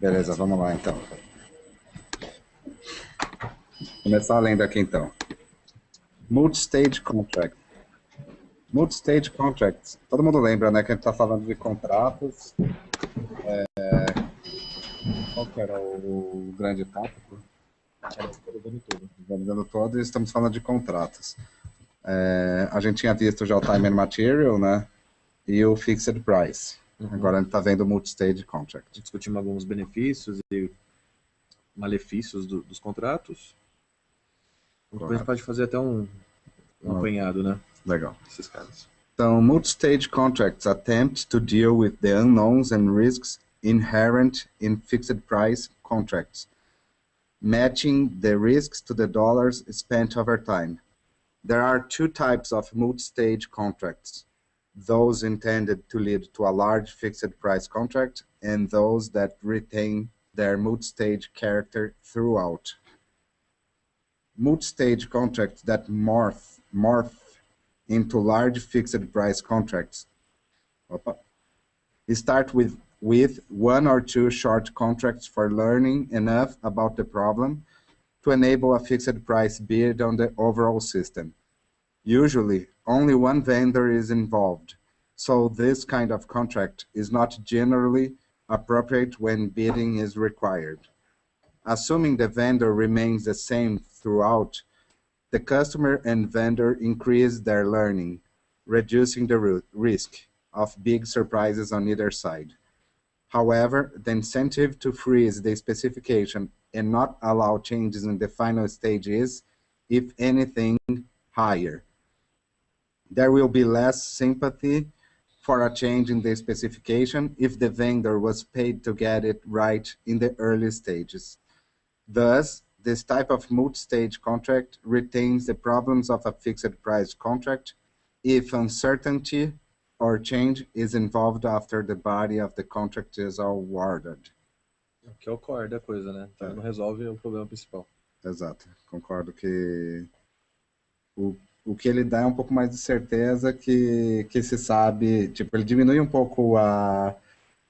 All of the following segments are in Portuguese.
Beleza, vamos lá então. Começar lendo aqui então. Multi-stage contract. Multi-stage contracts. Todo mundo lembra, né, que a gente está falando de contratos. Qual que era o grande tópico? Era organizando tudo. Organizando todo, e estamos falando de contratos. A gente tinha visto já o time and material, né, e o fixed price. Agora a gente está vendo o multi-stage contract. Discutimos alguns benefícios e malefícios dos contratos. Depois a gente pode fazer até um apanhado, né? Legal. Esses caras. Então, multi-stage contracts attempt to deal with the unknowns and risks inherent in fixed price contracts, matching the risks to the dollars spent over time. There are two types of multi-stage contracts: those intended to lead to a large fixed price contract and those that retain their multi-stage character throughout. Multi-stage contracts that morph into large fixed price contracts start with one or two short contracts for learning enough about the problem to enable a fixed price bid on the overall system. Usually, only one vendor is involved, so this kind of contract is not generally appropriate when bidding is required. Assuming the vendor remains the same throughout, the customer and vendor increase their learning, reducing the risk of big surprises on either side. However, the incentive to freeze the specification and not allow changes in the final stage is, if anything, higher. There will be less sympathy for a change in the specification if the vendor was paid to get it right in the early stages. Thus, this type of multi-stage contract retains the problems of a fixed price contract if uncertainty or change is involved after the body of the contract is awarded. Que é o core da coisa, né? Então não resolve o problema principal. Exato. Concordo que o que ele dá é um pouco mais de certeza que se sabe, tipo, ele diminui um pouco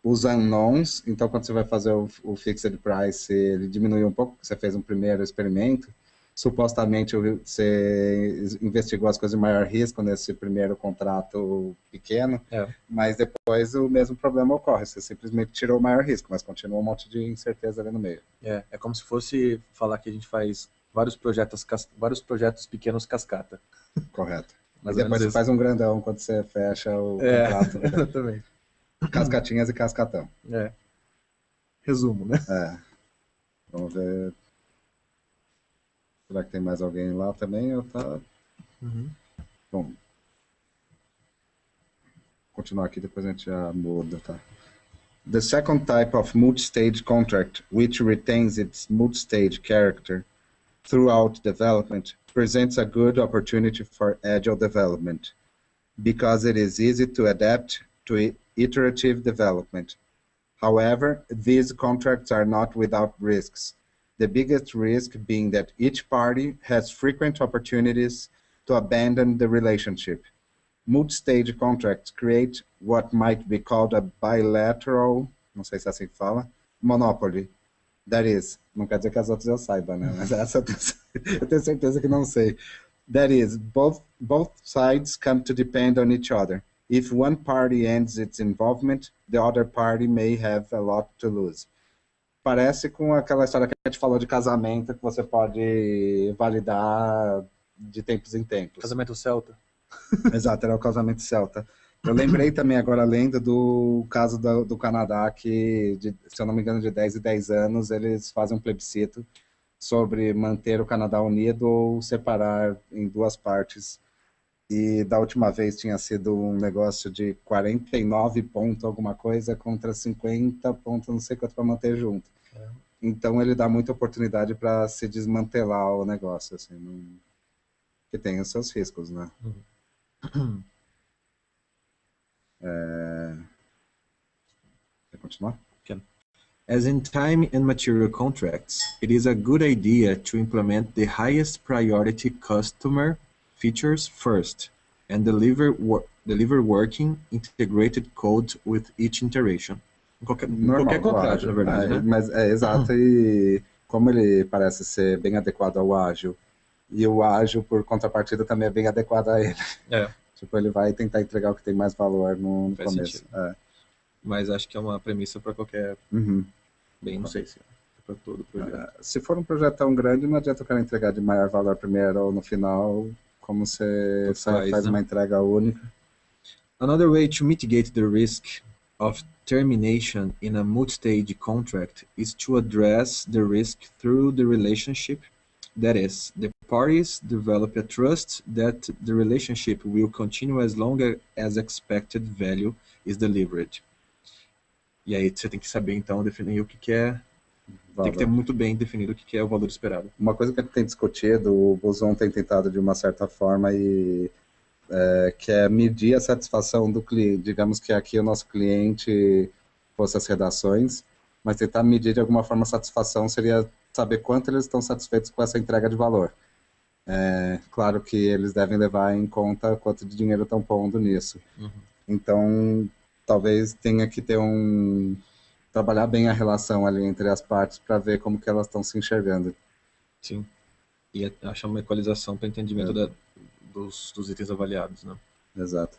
os unknowns, então quando você vai fazer o fixed price, ele diminui um pouco, você fez um primeiro experimento, supostamente você investigou as coisas de maior risco nesse primeiro contrato pequeno, mas depois o mesmo problema ocorre, você simplesmente tirou o maior risco, mas continua um monte de incerteza ali no meio. É como se fosse falar que a gente faz vários projetos pequenos cascata. Correto. Mas depois você faz um grandão quando você fecha o contrato. Exatamente. Cascatinhas e cascatão. Resumo, né? Vamos ver. Será que tem mais alguém lá também? Ou tá... Bom. Continuar aqui, depois a gente já muda, tá? The second type of multi-stage contract, which retains its multi-stage character throughout development, presents a good opportunity for agile development because it is easy to adapt to iterative development. However, these contracts are not without risks, the biggest risk being that each party has frequent opportunities to abandon the relationship. Multi-stage contracts create what might be called a bilateral, não sei se é assim que fala, monopoly. That is, não quer dizer que as outras eu saiba, né? Mas essa eu tenho certeza que não sei. That is, both sides come to depend on each other. If one party ends its involvement, the other party may have a lot to lose. Parece com aquela história que a gente falou de casamento, que você pode validar de tempos em tempos. Casamento celta. Exato, era o casamento celta. Eu lembrei também agora, lendo do caso do Canadá, que, se eu não me engano, de 10 em 10 anos, eles fazem um plebiscito sobre manter o Canadá unido ou separar em duas partes. E da última vez tinha sido um negócio de 49 pontos alguma coisa contra 50 pontos não sei quanto para manter junto. Então ele dá muita oportunidade para se desmantelar o negócio, assim, que tem os seus riscos, né? Quer continuar? As in time and material contracts, it is a good idea to implement the highest priority customer features first and deliver working integrated code with each iteration. Em qualquer contrato, na verdade, né? Mas é exato, e como ele parece ser bem adequado ao ágil, e o ágil, por contrapartida, também é bem adequado a ele. Tipo, ele vai tentar entregar o que tem mais valor no começo. Mas acho que é uma premissa para qualquer... Bem, não sei se é para todo projeto. Se for um projeto tão grande, não adianta o cara entregar de maior valor primeiro ou no final, como você faz uma entrega única. Another way to mitigate the risk of termination in a multi-stage contract is to address the risk through the relationship. That is, the parties develop a trust that the relationship will continue as long as expected value is delivered. E aí você tem que saber, então, definir o que é... Tem que ter muito bem definido o que é o valor esperado. Uma coisa que a gente tem discutido, o Buzon tem tentado de uma certa forma, que é medir a satisfação do cliente. Digamos que aqui o nosso cliente fosse as redações, mas tentar medir de alguma forma a satisfação seria saber quanto eles estão satisfeitos com essa entrega de valor. Claro que eles devem levar em conta quanto de dinheiro estão pondo nisso. Então, talvez tenha que ter trabalhar bem a relação ali entre as partes para ver como que elas estão se enxergando. Sim. E achar uma equalização para entendimento dos itens avaliados, né? Exato.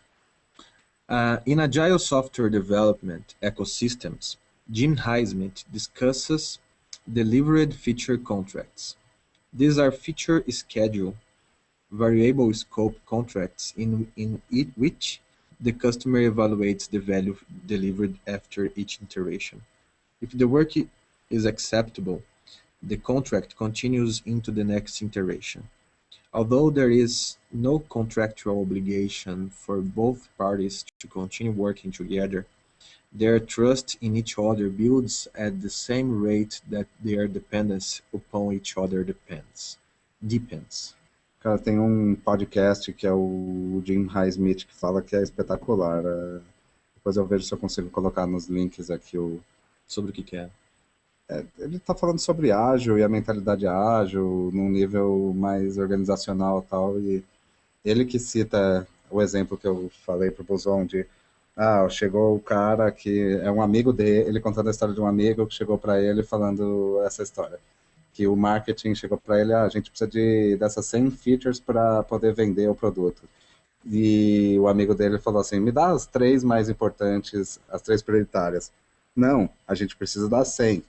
In Agile Software Development Ecosystems, Jim Highsmith discusses delivered feature contracts. These are feature schedule, variable scope contracts in which the customer evaluates the value delivered after each iteration. If the work is acceptable, the contract continues into the next iteration. Although there is no contractual obligation for both parties to continue working together, their trust in each other builds at the same rate that their dependence upon each other deepens. Cara, tem um podcast que é o Jim Highsmith que fala que é espetacular. Depois eu vejo se eu consigo colocar nos links aqui sobre o que é. Ele está falando sobre ágil e a mentalidade ágil num nível mais organizacional e tal, e ele que cita o exemplo que eu falei para o Buzon de chegou o cara que é um amigo dele, ele contando a história de um amigo que chegou para ele falando essa história. Que o marketing chegou para ele, a gente precisa dessas 100 features para poder vender o produto. E o amigo dele falou assim, me dá as 3 mais importantes, as 3 prioritárias. Não, a gente precisa das 100.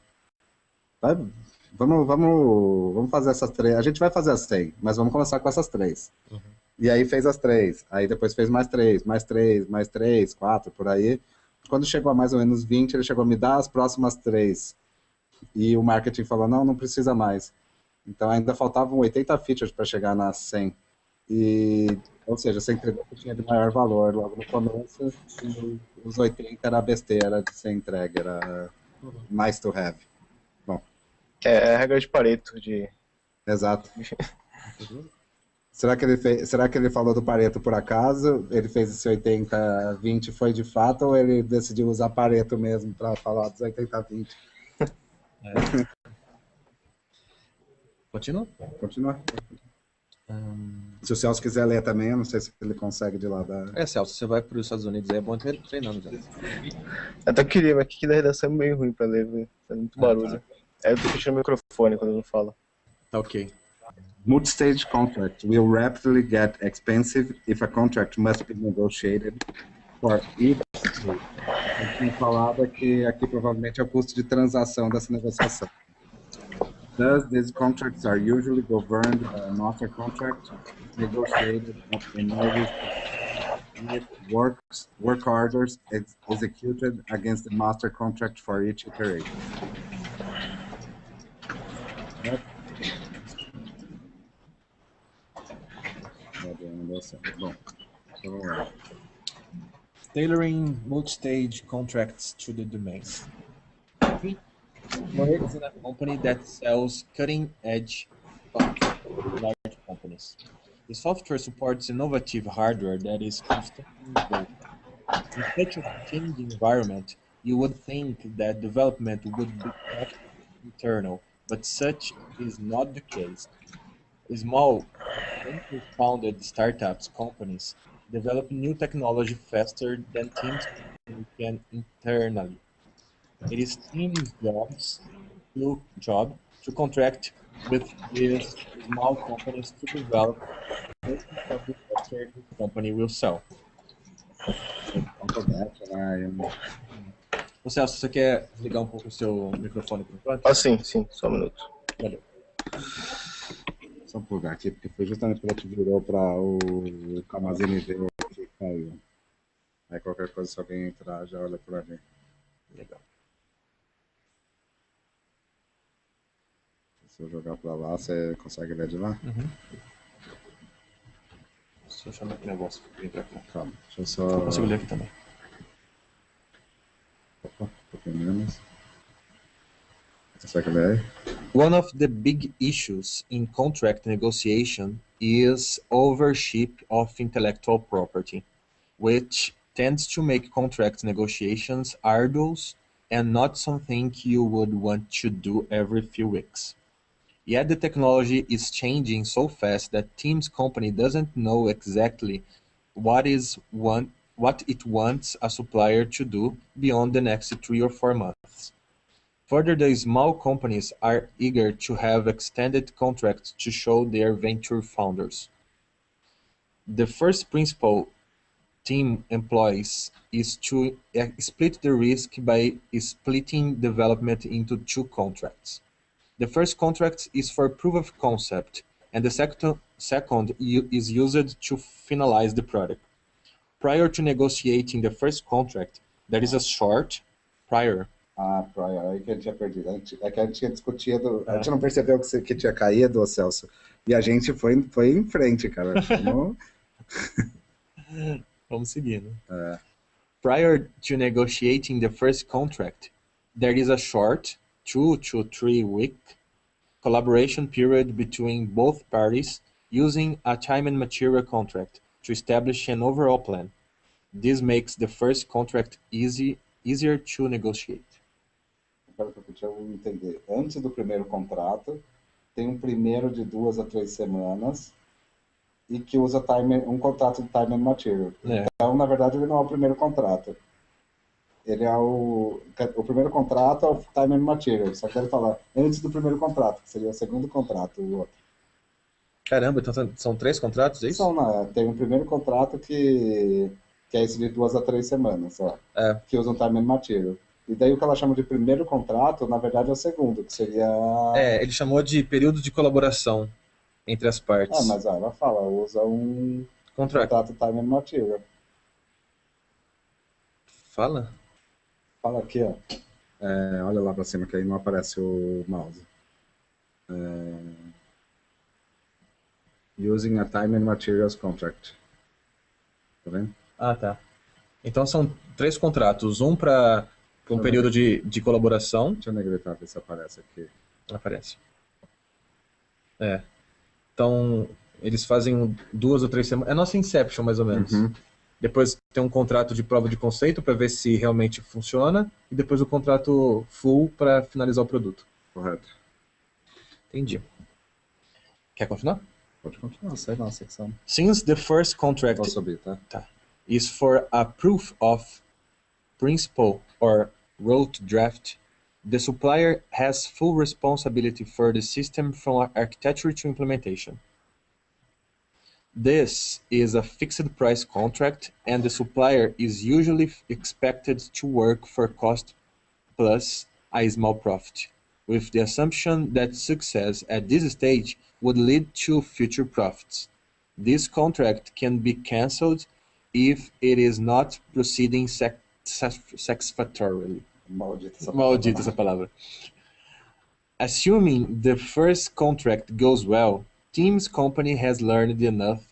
Vamos fazer essas 3, a gente vai fazer as 100, mas vamos começar com essas 3. E aí fez as 3, aí depois fez mais 3, mais 3, mais 3, 4, por aí. Quando chegou a mais ou menos 20, ele chegou a me dar as próximas 3. E o marketing falou, não precisa mais. Então ainda faltavam 80 features para chegar nas 100. Ou seja, você entregou que tinha de maior valor logo no começo, e os 80 era besteira de ser entregue, era nice to have. Bom. É a regra de Pareto. Exato. Será que ele falou do Pareto por acaso? Ele fez esse 80-20 foi de fato, ou ele decidiu usar Pareto mesmo para falar dos 80-20? Continua? Se o Celso quiser ler também, eu não sei se ele consegue de lá da... Celso, você vai para os Estados Unidos, aí é bom treinando já. Eu até queria, mas aqui da redação é meio ruim para ler, viu? Faz muito barulho. Aí eu tô fechando o microfone quando eu não falo. Tá ok. Multi-stage contract will rapidly get expensive if a contract must be negotiated for each stage. Eu tinha falado que aqui provavelmente é o custo de transação dessa negociação. Thus, these contracts are usually governed by a master contract negotiated in order with work orders executed against the master contract for each iteration. Bom, vamos lá. Tailoring multi-stage contracts to the domain. Works in a company that sells cutting-edge software to large companies. The software supports innovative hardware that is constantly evolving. In such a changing environment, you would think that development would be kept internal, but such is not the case. Small Founded startups companies develop new technology faster than teams can internally. It is teams' job to contract with these small companies to develop versions of the software the company will sell. Alfabeto, né? Ô Celso, você quer ligar um pouco o seu microfone por enquanto? Ah, sim, só um minuto. Valeu. Só plugar aqui, porque foi justamente quando a gente virou para o Camazine ver o que caiu. Aí qualquer coisa, se alguém entrar, já olha por ali. Legal. Se eu jogar para lá, você consegue ler de lá? Deixa eu chamar aqui o negócio pra vir pra cá. Calma, deixa eu só... Eu consigo ler aqui também. Opa, um pouquinho menos. Consegue ler aí? One of the big issues in contract negotiation is ownership of intellectual property, which tends to make contract negotiations arduous and not something you would want to do every few weeks. Yet the technology is changing so fast that Teams company doesn't know exactly what it wants a supplier to do beyond the next 3 or 4 months. Further, the small companies are eager to have extended contracts to show their venture founders. The first principle team employs is to split the risk by splitting development into 2 contracts. The first contract is for proof of concept, and the second is used to finalize the product. Prior to negotiating the first contract, there is a short prior. Ah, prior, aí que a gente tinha perdido. É que a gente tinha discutido, a gente não percebeu que tinha caído, Celso, e a gente foi em frente, cara. Vamos seguindo. Prior to negotiating the first contract, there is a short 2 to 3 week collaboration period between both parties using a time and material contract to establish an overall plan. This makes the first contract easier to negotiate. Deixa eu entender. Antes do primeiro contrato, tem um primeiro de 2 a 3 semanas e que usa um contrato de time and material. Então, na verdade, ele não é o primeiro contrato. Ele é o primeiro contrato é o time and material. Só quero falar antes do primeiro contrato, que seria o segundo contrato, o outro. Caramba, então são 3 contratos, é isso? Tem um primeiro contrato que é esse de 2 a 3 semanas, que usa um time and material. E daí o que ela chama de primeiro contrato, na verdade, é o segundo, que seria... Ele chamou de período de colaboração entre as partes. Mas ela fala, usa um contrato time and material. Fala? Fala aqui, ó. Olha lá pra cima, que aí não aparece o mouse. Using a time and materials contract. Tá vendo? Ah, tá. Então são 3 contratos, um para um período de colaboração. Deixa eu negritar, ver se aparece aqui. Aparece. Então, eles fazem 2 ou 3 semanas. É nossa Inception, mais ou menos. Depois tem um contrato de prova de conceito para ver se realmente funciona. E depois o contrato full para finalizar o produto. Correto. Entendi. Quer continuar? Pode continuar, sai na secção. Since the first contract Posso subir, tá? Is for a proof of principle or rote draft, the supplier has full responsibility for the system from architecture to implementation. This is a fixed price contract, and the supplier is usually expected to work for cost plus a small profit, with the assumption that success at this stage would lead to future profits. This contract can be cancelled if it is not proceeding satisfactorily. Maldita essa palavra. Assuming the first contract goes well, Teams company has learned enough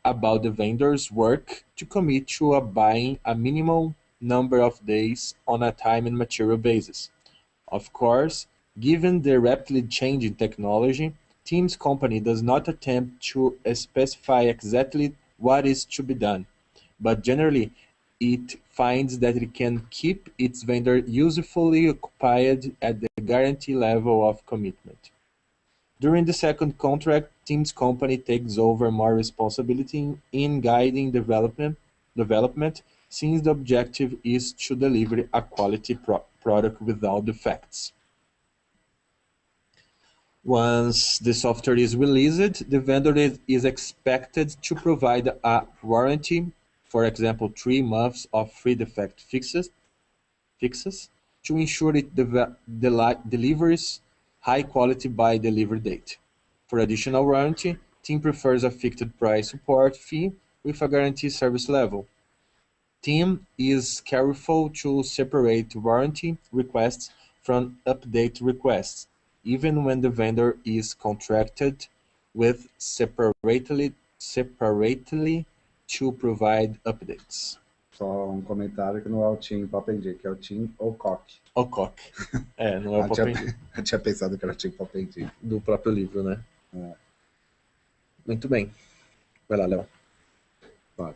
about the vendor's work to commit to buying a minimal number of days on a time and material basis. Of course, given the rapidly changing technology, Teams company does not attempt to specify exactly what is to be done, but generally it finds that it can keep its vendor usefully occupied at the guarantee level of commitment. During the second contract, Tim's company takes over more responsibility in guiding development, since the objective is to deliver a quality product without defects. Once the software is released, the vendor is expected to provide a warranty, for example, 3 months of free defect fixes, to ensure it delivers high quality by delivery date. For additional warranty, Tim prefers a fixed price support fee with a guaranteed service level. Tim is careful to separate warranty requests from update requests, even when the vendor is contracted with separately to provide updates. Só um comentário que não é o Tim Poppendick, é o Tim Alcock. Alcock. Não é o Poppendick. Eu tinha pensado que era Tim Poppendick. Do próprio livro, né? Muito bem. Vai lá, Léo.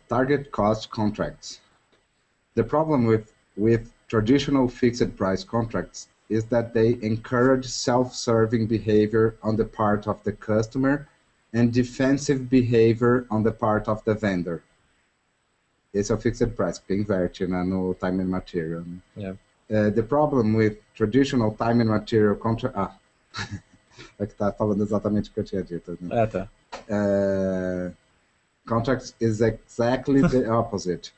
Target cost contracts. The problem with traditional fixed price contracts is that they encourage self-serving behavior on the part of the customer and defensive behavior on the part of the vendor. Esse é o fixed price, que inverte, né, no time and material. Yeah. The problem with traditional time and material contracts... é que tá falando exatamente o que eu tinha dito. Né? Tá. Contracts is exactly the opposite.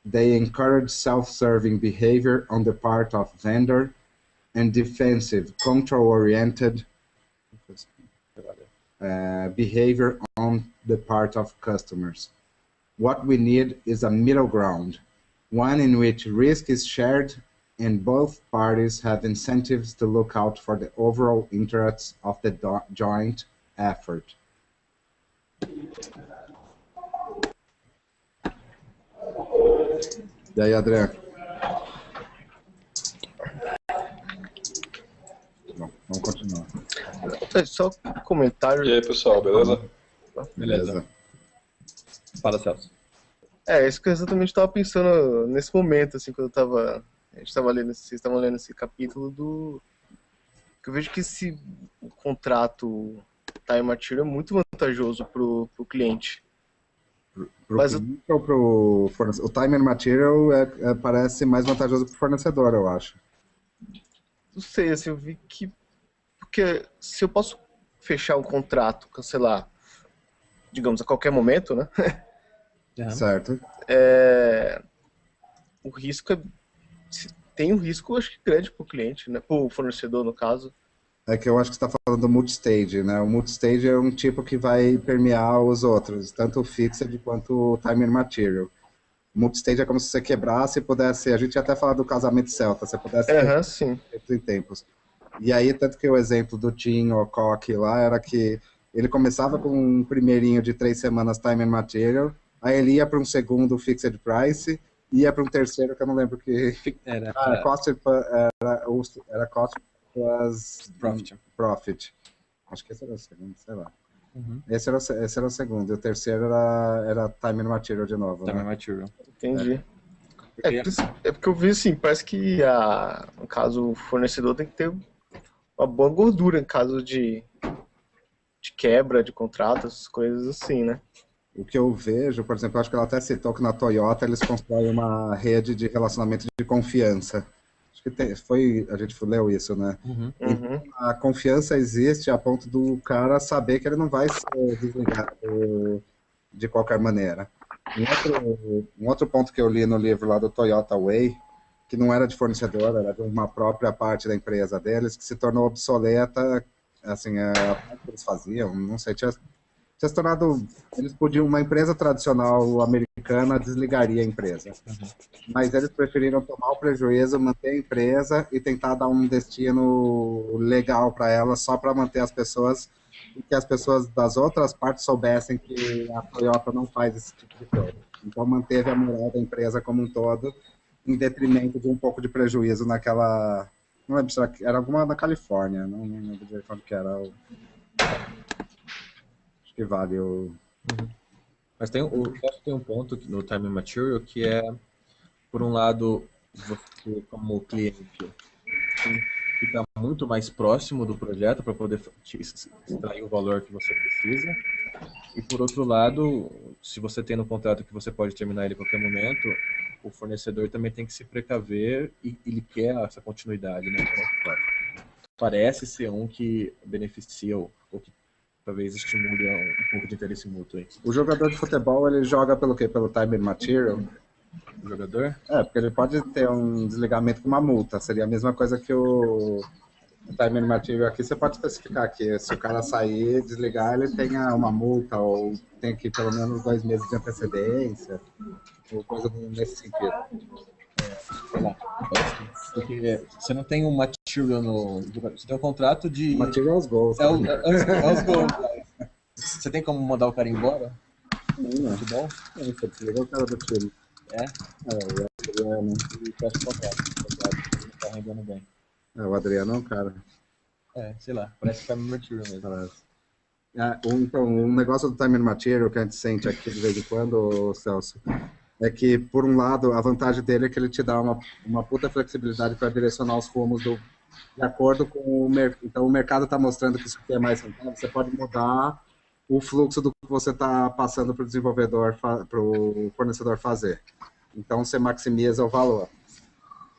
They encourage self-serving behavior on the part of vendor and defensive, control-oriented behavior on the part of customers. What we need is a middle ground, one in which risk is shared and both parties have incentives to look out for the overall interests of the joint effort. E aí, Adriano? Bom, vamos continuar. Só um comentário. E aí, pessoal, beleza? Beleza. Fala, Celso. Isso que eu exatamente estava pensando nesse momento, assim, quando a gente estava lendo, vocês estavam lendo esse capítulo que eu vejo que esse contrato time material é muito vantajoso pro cliente. Mas ou pro fornecedor? O time and material parece mais vantajoso pro fornecedor, eu acho. Não sei, assim, eu vi que... Porque se eu posso fechar um contrato, cancelar, digamos, a qualquer momento, né? Certo. O risco tem um risco, acho que grande pro cliente, né? Pro fornecedor, no caso. É que eu acho que você está falando do multistage, né? O multistage é um tipo que vai permear os outros, tanto o fixed quanto o time and material. O multistage é como se você quebrasse e pudesse... A gente ia até falar do casamento celta, você pudesse... Sim. Tempos em tempos. E aí, tanto que o exemplo do Tim Alcock lá era que ele começava com um primeirinho de 3 semanas time and material, aí ele ia para um segundo fixed price, ia para um terceiro, que eu não lembro que... Era cost plus profit. Acho que esse era o segundo, sei lá. Esse era o segundo, e o terceiro era time and material de novo. Time and né? material. Entendi. Porque eu vi assim, parece que no caso o fornecedor tem que ter uma boa gordura em caso de quebra de contratos, coisas assim, né? O que eu vejo, por exemplo, acho que ela até citou que na Toyota eles constroem uma rede de relacionamento de confiança. Acho que a gente leu isso, né? Então, a confiança existe a ponto do cara saber que ele não vai ser desligado de qualquer maneira. Um outro ponto que eu li no livro lá do Toyota Way, que não era de fornecedor, era de uma própria parte da empresa deles, que se tornou obsoleta, assim, a parte que eles faziam, não sei, tinha se tornado, eles podiam, uma empresa tradicional americana desligaria a empresa, mas eles preferiram tomar o prejuízo, manter a empresa e tentar dar um destino legal para ela, só para manter as pessoas e que as pessoas das outras partes soubessem que a Toyota não faz esse tipo de coisa. Então manteve a moral da empresa como um todo, em detrimento de um pouco de prejuízo naquela, não lembro se era alguma na Califórnia, não lembro de onde que era. Acho que vale o... Mas tem um ponto no time and material que é, por um lado, você como cliente ficar muito mais próximo do projeto para poder extrair o valor que você precisa. E por outro lado, se você tem no contrato que você pode terminar ele a qualquer momento, o fornecedor também tem que se precaver e ele quer essa continuidade, né? Então, parece ser um que beneficia ou que talvez estimule um pouco de interesse mútuo aí. O jogador de futebol, ele joga pelo quê? Pelo time and material? O jogador? Porque ele pode ter um desligamento com uma multa. Seria a mesma coisa que o time and material aqui. Você pode especificar que se o cara sair, desligar, ele tenha uma multa ou tem que pelo menos 2 meses de antecedência ou coisa nesse sentido. Sei lá. Porque você não tem um material no... Você tem um contrato de... Materials goals. É os gols. Você tem como mandar o cara embora? Futebol? Você desliga o cara do time. O Adriano e fecha o contrato. Ele não tá rendendo bem. O Adriano é um cara. Sei lá. Parece que é material mesmo. Parece. Então, um negócio do time and material que a gente sente aqui de vez em quando, Celso, é que, por um lado, a vantagem dele é que ele te dá uma puta flexibilidade para direcionar os rumos de acordo com o mercado. Então, o mercado está mostrando que isso aqui é mais rentável, você pode mudar o fluxo do que você está passando para o desenvolvedor, para o fornecedor fazer. Então, você maximiza o valor.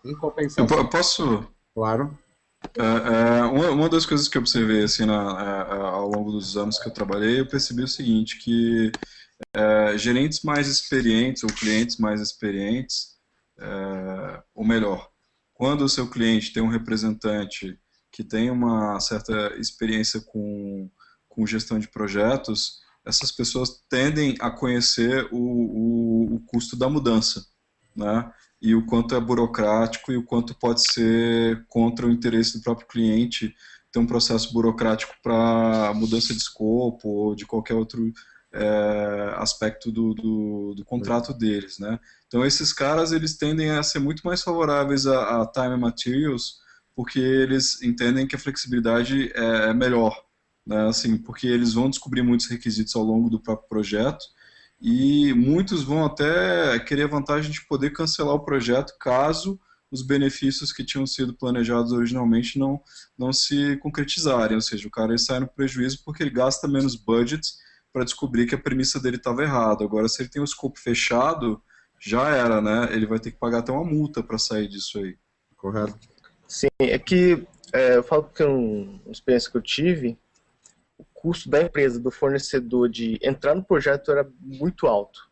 Em compensação... Eu posso... Claro. Uma das coisas que eu observei assim, ao longo dos anos que eu trabalhei, eu percebi o seguinte, que gerentes mais experientes ou clientes mais experientes, ou melhor, quando o seu cliente tem um representante que tem uma certa experiência com gestão de projetos, essas pessoas tendem a conhecer o custo da mudança, né? E o quanto é burocrático e o quanto pode ser contra o interesse do próprio cliente ter um processo burocrático para mudança de escopo ou de qualquer outro aspecto do contrato deles, né? Então esses caras, eles tendem a ser muito mais favoráveis a time and materials porque eles entendem que a flexibilidade é melhor, né? Assim, porque eles vão descobrir muitos requisitos ao longo do próprio projeto e muitos vão até querer a vantagem de poder cancelar o projeto caso os benefícios que tinham sido planejados originalmente não se concretizarem, ou seja, o cara sai no prejuízo porque ele gasta menos budget para descobrir que a premissa dele estava errada. Agora, se ele tem o escopo fechado, já era, né? Ele vai ter que pagar até uma multa para sair disso aí. Correto. Sim, é que eu falo que uma experiência que eu tive, o custo da empresa, do fornecedor de entrar no projeto era muito alto.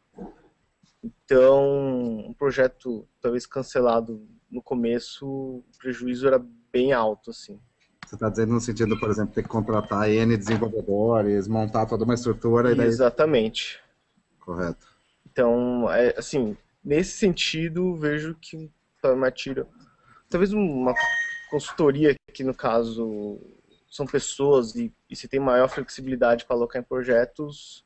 Então, um projeto talvez cancelado no começo, o prejuízo era bem alto, assim. Você está dizendo no sentido, por exemplo, ter que contratar N desenvolvedores, montar toda uma estrutura e daí... Exatamente. Correto. Então, assim, nesse sentido, vejo que o Material, talvez uma consultoria, que no caso são pessoas e se tem maior flexibilidade para alocar em projetos,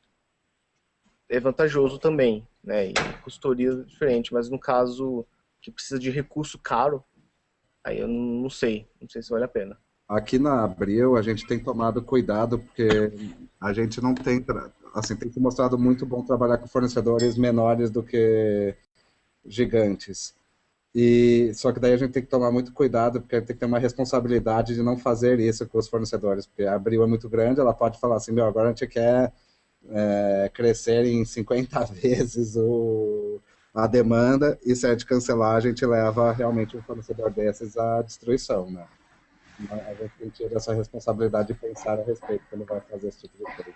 é vantajoso também, né? E consultoria é diferente, mas no caso que precisa de recurso caro, aí eu não sei se vale a pena. Aqui na Abril, a gente tem tomado cuidado, porque a gente não tem, assim, tem se mostrado muito bom trabalhar com fornecedores menores do que gigantes. Só que daí a gente tem que tomar muito cuidado, porque a gente tem que ter uma responsabilidade de não fazer isso com os fornecedores, porque a Abril é muito grande, ela pode falar assim, agora a gente quer crescer em 50 vezes a demanda, e se é de cancelar, a gente leva realmente um fornecedor desses à destruição, né? A gente tem que ter essa responsabilidade de pensar a respeito quando vai fazer esse tipo de coisa.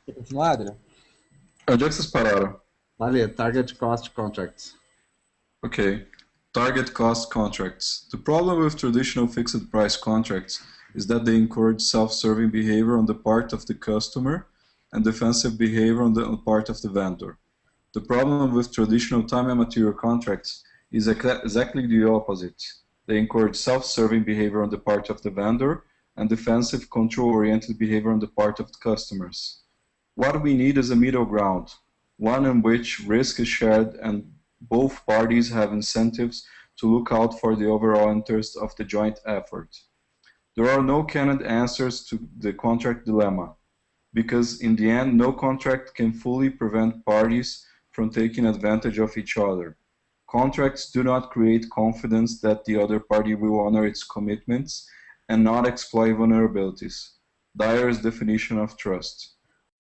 Quer continuar, Adriano? Onde é que vocês pararam? Ali, Target Cost Contracts. Okay. Target cost contracts. The problem with traditional fixed price contracts is that they encourage self-serving behavior on the part of the customer and defensive behavior on the part of the vendor. The problem with traditional time and material contracts is exactly the opposite. They encourage self-serving behavior on the part of the vendor and defensive, control-oriented behavior on the part of the customers. What we need is a middle ground, one in which risk is shared and both parties have incentives to look out for the overall interest of the joint effort. There are no canned answers to the contract dilemma, because in the end, no contract can fully prevent parties from taking advantage of each other. Contracts do not create confidence that the other party will honor its commitments and not exploit vulnerabilities. Dyer's definition of trust.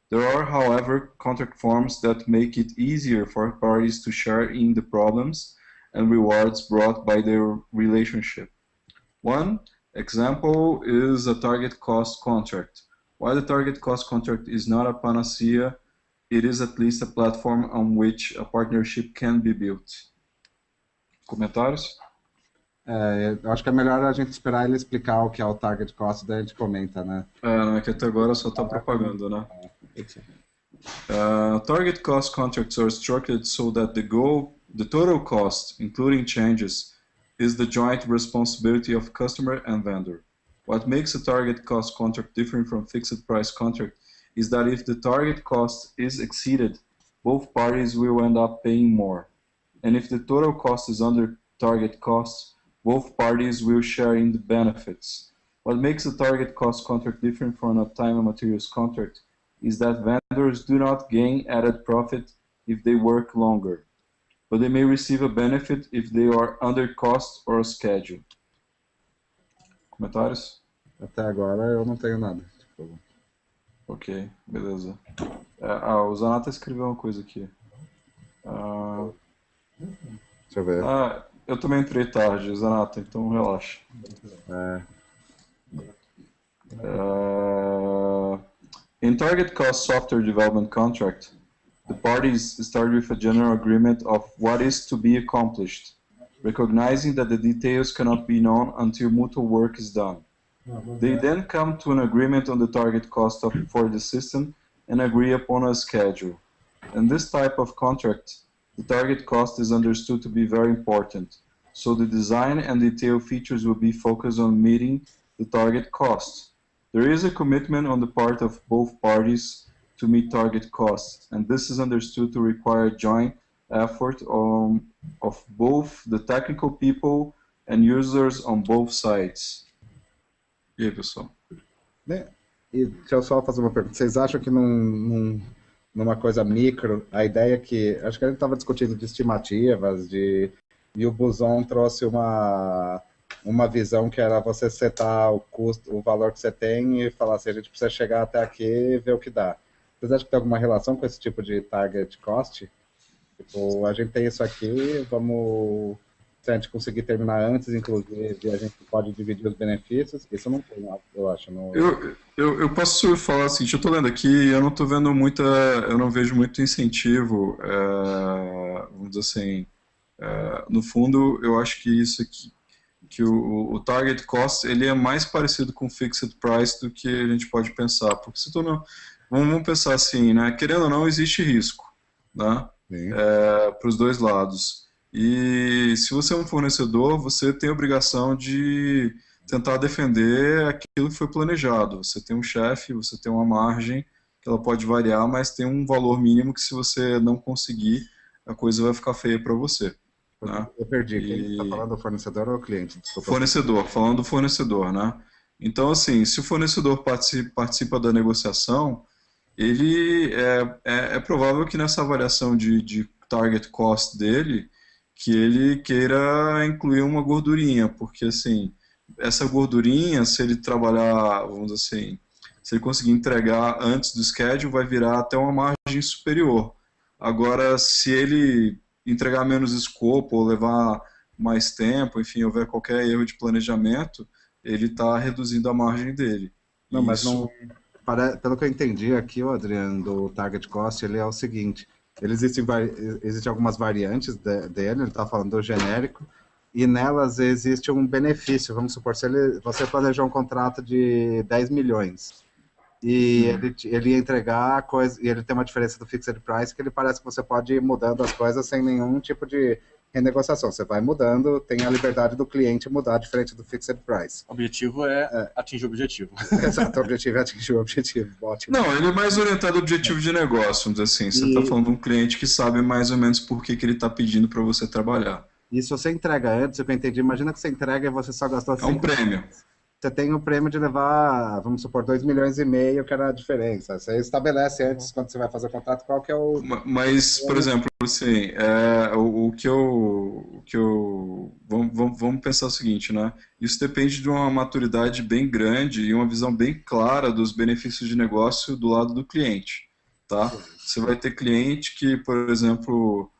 There are, however, contract forms that make it easier for parties to share in the problems and rewards brought by their relationship. One example is a target cost contract. While the target cost contract is not a panacea, it is at least a platform on which a partnership can be built. Comentários? Eu acho que é melhor a gente esperar ele explicar o que é o target cost, daí a gente comenta, né? Não, é que até agora só está propaganda, né? Target cost contracts are structured so that the total cost, including changes, is the joint responsibility of customer and vendor. What makes a target cost contract different from fixed price contract is that if the target cost is exceeded, both parties will end up paying more. And if the total cost is under target cost, both parties will share in the benefits. What makes a target cost contract different from a time and materials contract is that vendors do not gain added profit if they work longer, but they may receive a benefit if they are under cost or schedule. Comentários? Até agora eu não tenho nada. Ok, beleza. O Zanata escreveu uma coisa aqui. Deixa eu ver. Eu também entrei tarde, Zanata, então relaxa. In target cost software development contract, the parties start with a general agreement of what is to be accomplished, recognizing that the details cannot be known until mutual work is done. They then come to an agreement on the target cost for the system and agree upon a schedule. In this type of contract, the target cost is understood to be very important, so the design and detail features will be focused on meeting the target cost. There is a commitment on the part of both parties to meet target costs, and this is understood to require joint effort of both the technical people and users on both sides. E aí, pessoal? E deixa eu só fazer uma pergunta. Vocês acham que numa coisa micro, a ideia é que... Acho que a gente estava discutindo de estimativas, e o Buson trouxe uma visão que era você setar o custo, o valor que você tem e falar assim, a gente precisa chegar até aqui e ver o que dá. Vocês acham que tem alguma relação com esse tipo de target cost? Tipo, a gente tem isso aqui, vamos... Se a gente conseguir terminar antes, inclusive, a gente pode dividir os benefícios. Isso não tem, eu acho. Eu posso falar assim, eu estou lendo aqui, eu não estou vendo eu não vejo muito incentivo, vamos dizer assim, no fundo, eu acho que isso aqui, que o target cost, ele é mais parecido com fixed price do que a gente pode pensar, porque se vamos pensar assim, né, querendo ou não, existe risco, né, para os dois lados. E se você é um fornecedor, você tem a obrigação de tentar defender aquilo que foi planejado. Você tem um chefe, você tem uma margem, que ela pode variar, mas tem um valor mínimo que se você não conseguir, a coisa vai ficar feia para você. Né? Eu perdi. Quem está falando do fornecedor ou do cliente? Desculpa. Fornecedor, falando do fornecedor, né? Então, assim, se o fornecedor participa da negociação, ele é provável que nessa avaliação de target cost dele, que ele queira incluir uma gordurinha, porque assim, essa gordurinha, se ele trabalhar, vamos dizer assim, se ele conseguir entregar antes do schedule, vai virar até uma margem superior. Agora, se ele entregar menos escopo ou levar mais tempo, enfim, houver qualquer erro de planejamento, ele está reduzindo a margem dele. Não, mas não, pelo que eu entendi aqui, o Adriano, do target cost, ele é o seguinte... Existem algumas variantes dele, ele está falando do genérico, e nelas existe um benefício. Vamos supor, se você planejou um contrato de 10 milhões, e ele ia entregar a coisa, e ele tem uma diferença do fixed price, que ele parece que você pode ir mudando as coisas sem nenhum tipo de renegociação. Você vai mudando, tem a liberdade do cliente mudar, diferente do fixed price. O objetivo é atingir o objetivo. Exato, o objetivo é atingir o objetivo. Ótimo. Não, ele é mais orientado ao objetivo de negócio, vamos dizer assim. Você está falando de um cliente que sabe mais ou menos por que ele está pedindo para você trabalhar. E se você entrega antes, o que eu entendi, imagina que você entrega e você só gastou 100 um prêmio. você tem o prêmio de levar, vamos supor, 2,5 milhões, que era a diferença. Você estabelece antes, quando você vai fazer o contrato, qual que é o... Mas, por exemplo, assim, vamos pensar o seguinte, né? Isso depende de uma maturidade bem grande e uma visão bem clara dos benefícios de negócio do lado do cliente, tá? Você vai ter cliente que, por exemplo,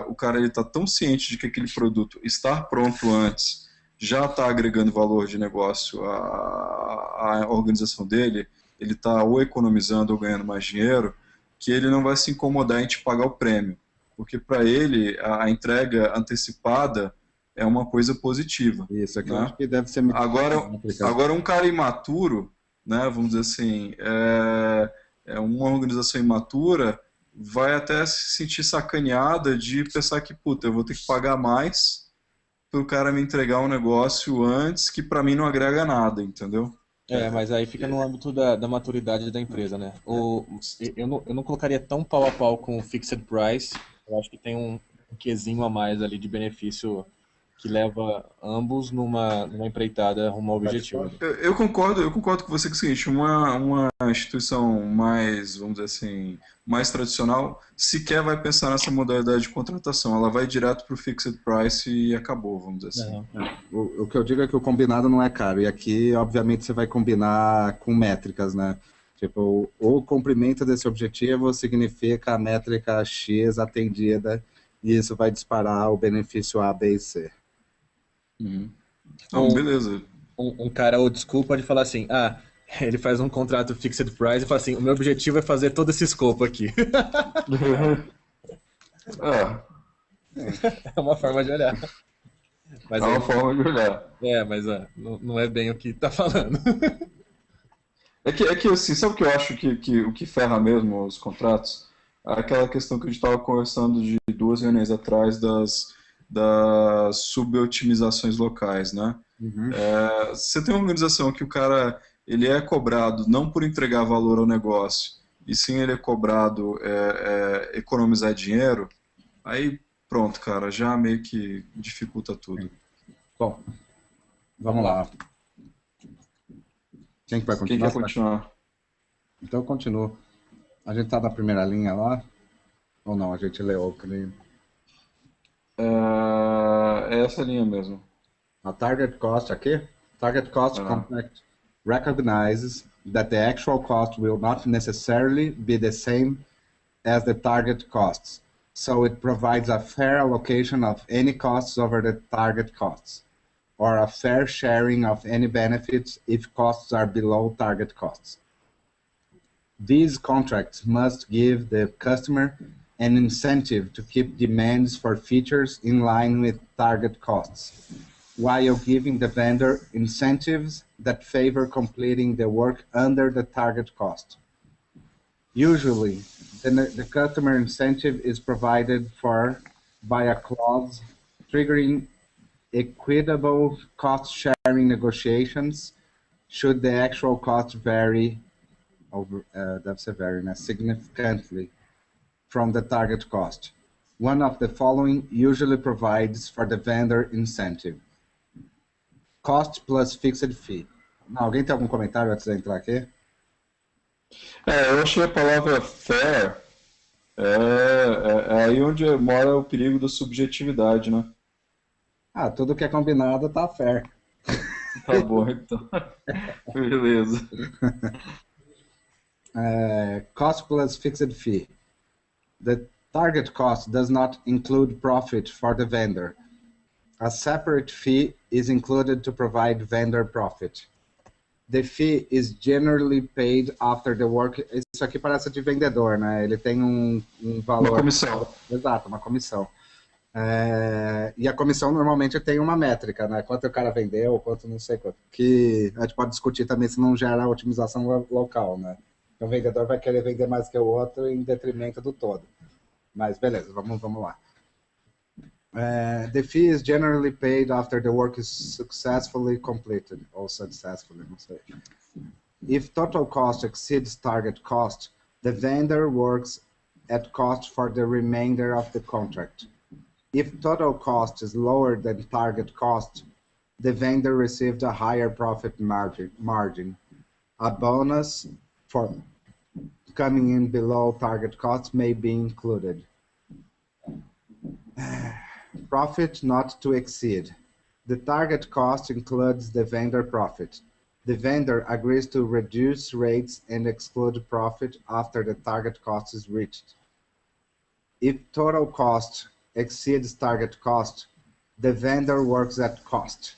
o cara ele está tão ciente de que aquele produto estar pronto antes já está agregando valor de negócio à organização dele, ele está ou economizando ou ganhando mais dinheiro, que ele não vai se incomodar em te pagar o prêmio, porque para ele a entrega antecipada é uma coisa positiva. Isso, aqui eu né? acho que deve ser... Agora um cara imaturo, né, vamos dizer assim, uma organização imatura vai até se sentir sacaneada de pensar que, puta, eu vou ter que pagar mais para o cara me entregar um negócio antes que para mim não agrega nada, entendeu? Mas aí fica no âmbito da maturidade da empresa, né? Eu não colocaria tão pau a pau com o Fixed Price. Eu acho que tem um quesinho a mais ali de benefício que leva ambos numa empreitada rumo ao objetivo. Eu concordo com você que é o seguinte, uma instituição mais, vamos dizer assim, mais tradicional, sequer vai pensar nessa modalidade de contratação, ela vai direto para o fixed price e acabou, vamos dizer assim. O que eu digo é que o combinado não é caro, e aqui, obviamente, você vai combinar com métricas, né? Tipo, o cumprimento desse objetivo significa a métrica X atendida, e isso vai disparar o benefício A, B e C. Não, beleza. Um cara old school pode falar assim, ele faz um contrato fixed price e fala assim, o meu objetivo é fazer todo esse escopo aqui. É uma forma de olhar. Mas uma forma de olhar. Mas não é bem o que tá falando. É que assim, sabe o que eu acho que o que ferra mesmo os contratos? Aquela questão que a gente estava conversando de 2 reuniões atrás das subotimizações locais, né? Você tem uma organização que o cara ele é cobrado não por entregar valor ao negócio, e sim ele é cobrado economizar dinheiro, aí pronto, cara, já meio que dificulta tudo. Bom, vamos lá. Quem que vai continuar? Quem quer continuar? Então eu continuo. A gente tá na primeira linha lá? Ou não? A gente leu o crime. É essa linha mesmo. A target cost aqui? Target cost contract recognizes that the actual cost will not necessarily be the same as the target costs. So it provides a fair allocation of any costs over the target costs, or a fair sharing of any benefits if costs are below target costs. These contracts must give the customer an incentive to keep demands for features in line with target costs, while giving the vendor incentives that favor completing the work under the target cost. Usually, the customer incentive is provided for by a clause triggering equitable cost-sharing negotiations should the actual cost vary, significantly from the target cost. One of the following usually provides for the vendor incentive. Cost plus fixed fee. Alguém tem algum comentário antes de entrar aqui? Eu achei a palavra fair é aí onde mora o perigo da subjetividade, né? Tudo que é combinado tá fair. Tá bom, então. Beleza. Cost plus fixed fee. The target cost does not include profit for the vendor. A separate fee is included to provide vendor profit. The fee is generally paid after the work. Isso aqui parece de vendedor, né? Ele tem um valor. Uma comissão. Exato, uma comissão. E a comissão normalmente tem uma métrica, né? Quanto o cara vendeu, quanto não sei quanto. Que a gente pode discutir também se não gera otimização local, né? Então, o vendedor vai querer vender mais que o outro em detrimento do todo. Mas beleza, vamos lá. The fee is generally paid after the work is successfully completed, or successfully, não sei. If total cost exceeds target cost, the vendor works at cost for the remainder of the contract. If total cost is lower than target cost, the vendor received a higher profit margin. A bonus for coming in below target costs may be included. Profit not to exceed. The target cost includes the vendor profit. The vendor agrees to reduce rates and exclude profit after the target cost is reached. If total cost exceeds target cost, the vendor works at cost.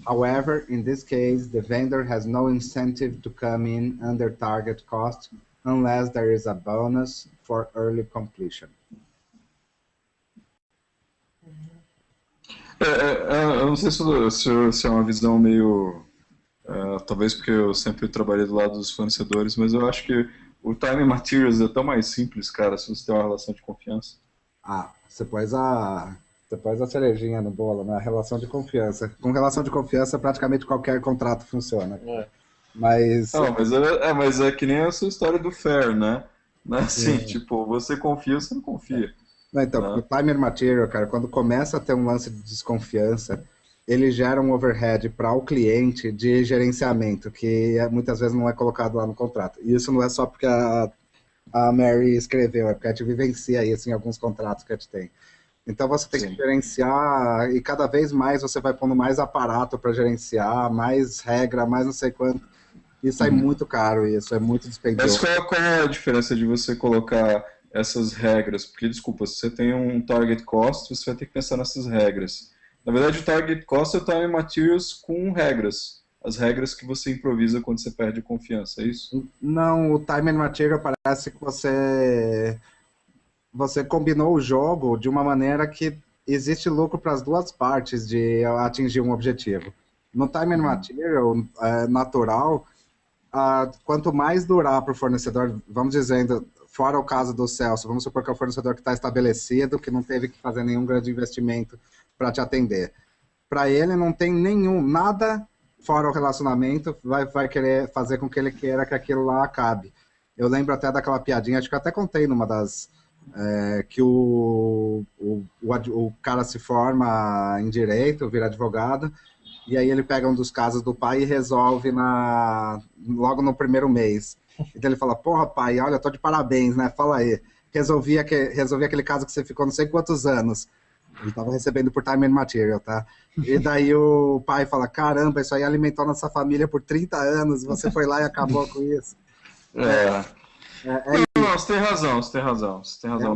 However, in this case, the vendor has no incentive to come in under target cost unless there is a bonus for early completion. Eu não sei se é uma visão meio... talvez porque eu sempre trabalhei do lado dos fornecedores, mas eu acho que o time and materials é tão mais simples, cara, se você tem uma relação de confiança. Ah, você pôs a cerejinha no bolo, né? A relação de confiança. Com relação de confiança, praticamente qualquer contrato funciona. Mas... Não, mas é que nem a sua história do fair, né? Não é assim, tipo, você confia ou você não confia. Não, então, o time and material, cara, quando começa a ter um lance de desconfiança, ele gera um overhead para o cliente de gerenciamento, que muitas vezes não é colocado lá no contrato. E isso não é só porque a Mary escreveu, é porque a gente vivencia isso em alguns contratos que a gente tem. Então você tem que gerenciar, e cada vez mais você vai pondo mais aparato para gerenciar, mais regra, mais não sei quanto. Isso é muito caro, isso é muito dispendioso. Mas qual é a diferença de você colocar essas regras? Porque, desculpa, se você tem um target cost, você vai ter que pensar nessas regras. Na verdade, o target cost é o time and materials com regras. As regras que você improvisa quando você perde confiança, é isso? Não, o time and material parece que você combinou o jogo de uma maneira que existe lucro para as duas partes de atingir um objetivo. No time and material natural, quanto mais durar para o fornecedor, vamos dizendo, fora o caso do Celso, vamos supor que é o fornecedor que está estabelecido, que não teve que fazer nenhum grande investimento para te atender. Para ele não tem nada fora o relacionamento, vai querer fazer com que ele queira que aquilo lá acabe. Eu lembro até daquela piadinha, acho que eu até contei numa das... que o cara se forma em direito, vira advogado, e aí ele pega um dos casos do pai e resolve logo no primeiro mês. Então ele fala, porra pai, olha, tô de parabéns, né? Fala aí. Resolvi aquele caso que você ficou não sei quantos anos. Ele estava recebendo por time and material, tá? E daí o pai fala, caramba, isso aí alimentou nossa família por 30 anos, você foi lá e acabou com isso. Não, você tem razão,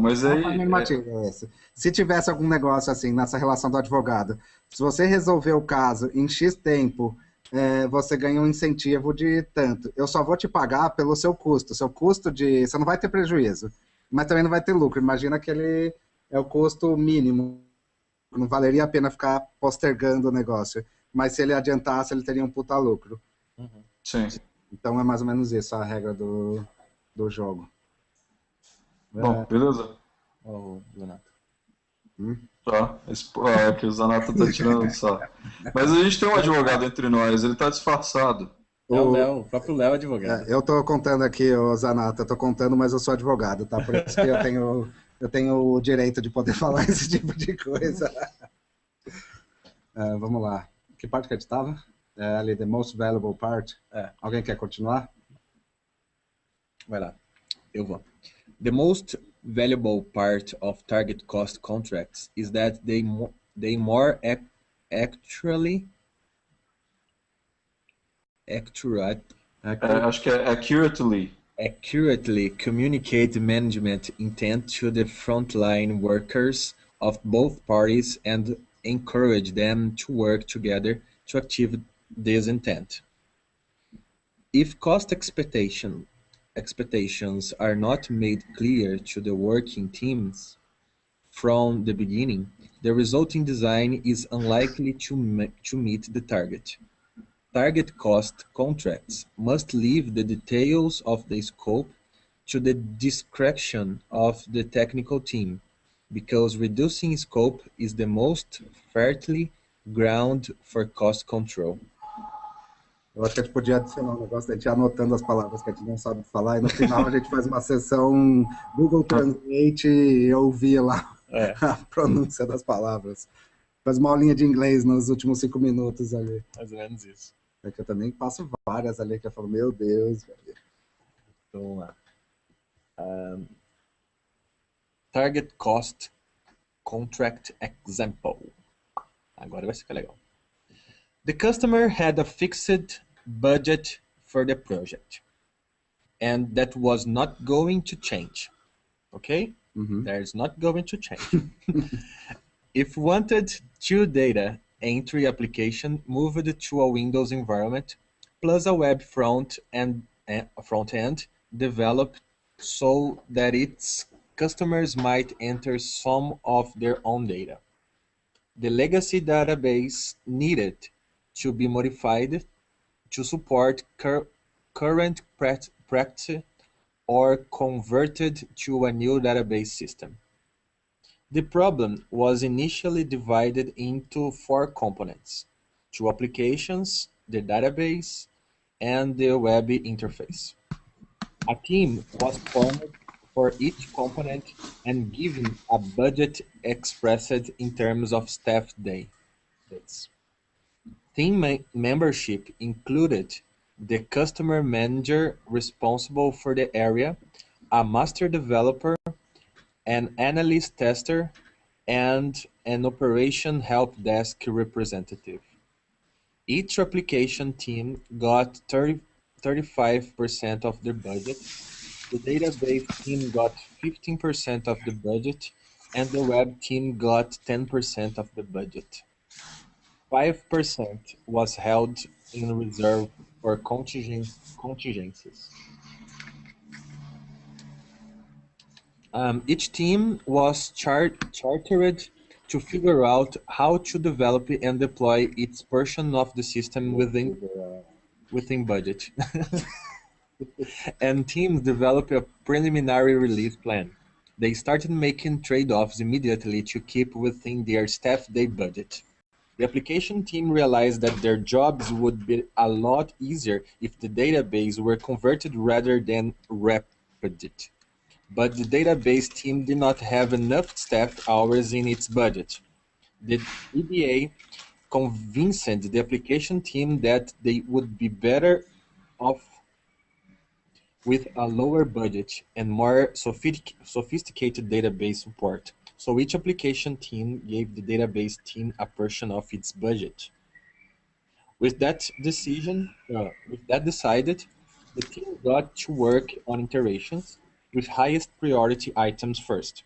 mas aí... Se tivesse algum negócio assim, nessa relação do advogado, se você resolver o caso em X tempo, você ganha um incentivo de tanto. Eu só vou te pagar pelo seu custo. Você não vai ter prejuízo, mas também não vai ter lucro. Imagina que ele é o custo mínimo. Não valeria a pena ficar postergando o negócio. Mas se ele adiantasse, ele teria um puta lucro. Sim. Então é mais ou menos isso a regra do jogo. Bom, beleza. Zanato. Tá, que o Zanato tá tirando só. Mas a gente tem um advogado entre nós, ele tá disfarçado. O próprio Léo é advogado. Eu tô contando aqui, Zanato, eu tô contando, mas eu sou advogado, tá? Por isso que eu tenho o direito de poder falar esse tipo de coisa. Vamos lá. Que parte que a gente estava? Ali, the most valuable part. Alguém quer continuar? Vai lá. Eu vou. The most valuable part of target cost contracts is that they more accurately acho que é accurately communicate management intent to the frontline workers of both parties and encourage them to work together to achieve this intent. If cost expectations are not made clear to the working teams from the beginning, the resulting design is unlikely to meet the target. Target cost contracts must leave the details of the scope to the discretion of the technical team, because reducing scope is the most fertile ground for cost control. Eu acho que a gente podia adicionar um negócio da gente anotando as palavras que a gente não sabe falar, e no final a gente faz uma sessão Google Translate e ouvir lá a pronúncia das palavras. Faz uma aulinha de inglês nos últimos 5 minutos ali. Mais ou menos isso. É que eu também passo várias ali que eu falo, meu Deus, velho. Então, vamos lá. Target Cost Contract Example. Agora vai ficar legal. The customer had a fixed budget for the project, and that was not going to change. Okay? There's not going to change. If wanted two data entry application moved to a Windows environment, plus a web front end developed so that its customers might enter some of their own data. The legacy database needed to be modified to support current practice or converted to a new database system. The problem was initially divided into 4 components: 2 applications, the database, and the web interface. A team was formed for each component and given a budget expressed in terms of staff days. Team membership included the customer manager responsible for the area, a master developer, an analyst tester, and an operation help desk representative. Each application team got 35% of the budget, the database team got 15% of the budget, and the web team got 10% of the budget. 5% was held in reserve for contingencies. Each team was chartered to figure out how to develop and deploy its portion of the system within budget. And teams developed a preliminary release plan. They started making trade-offs immediately to keep within their staff day budget. The application team realized that their jobs would be a lot easier if the database were converted rather than replicated. But the database team did not have enough staff hours in its budget. The EDA convinced the application team that they would be better off with a lower budget and more sophisticated database support. So each application team gave the database team a portion of its budget. With that decided, the team got to work on iterations with highest priority items first.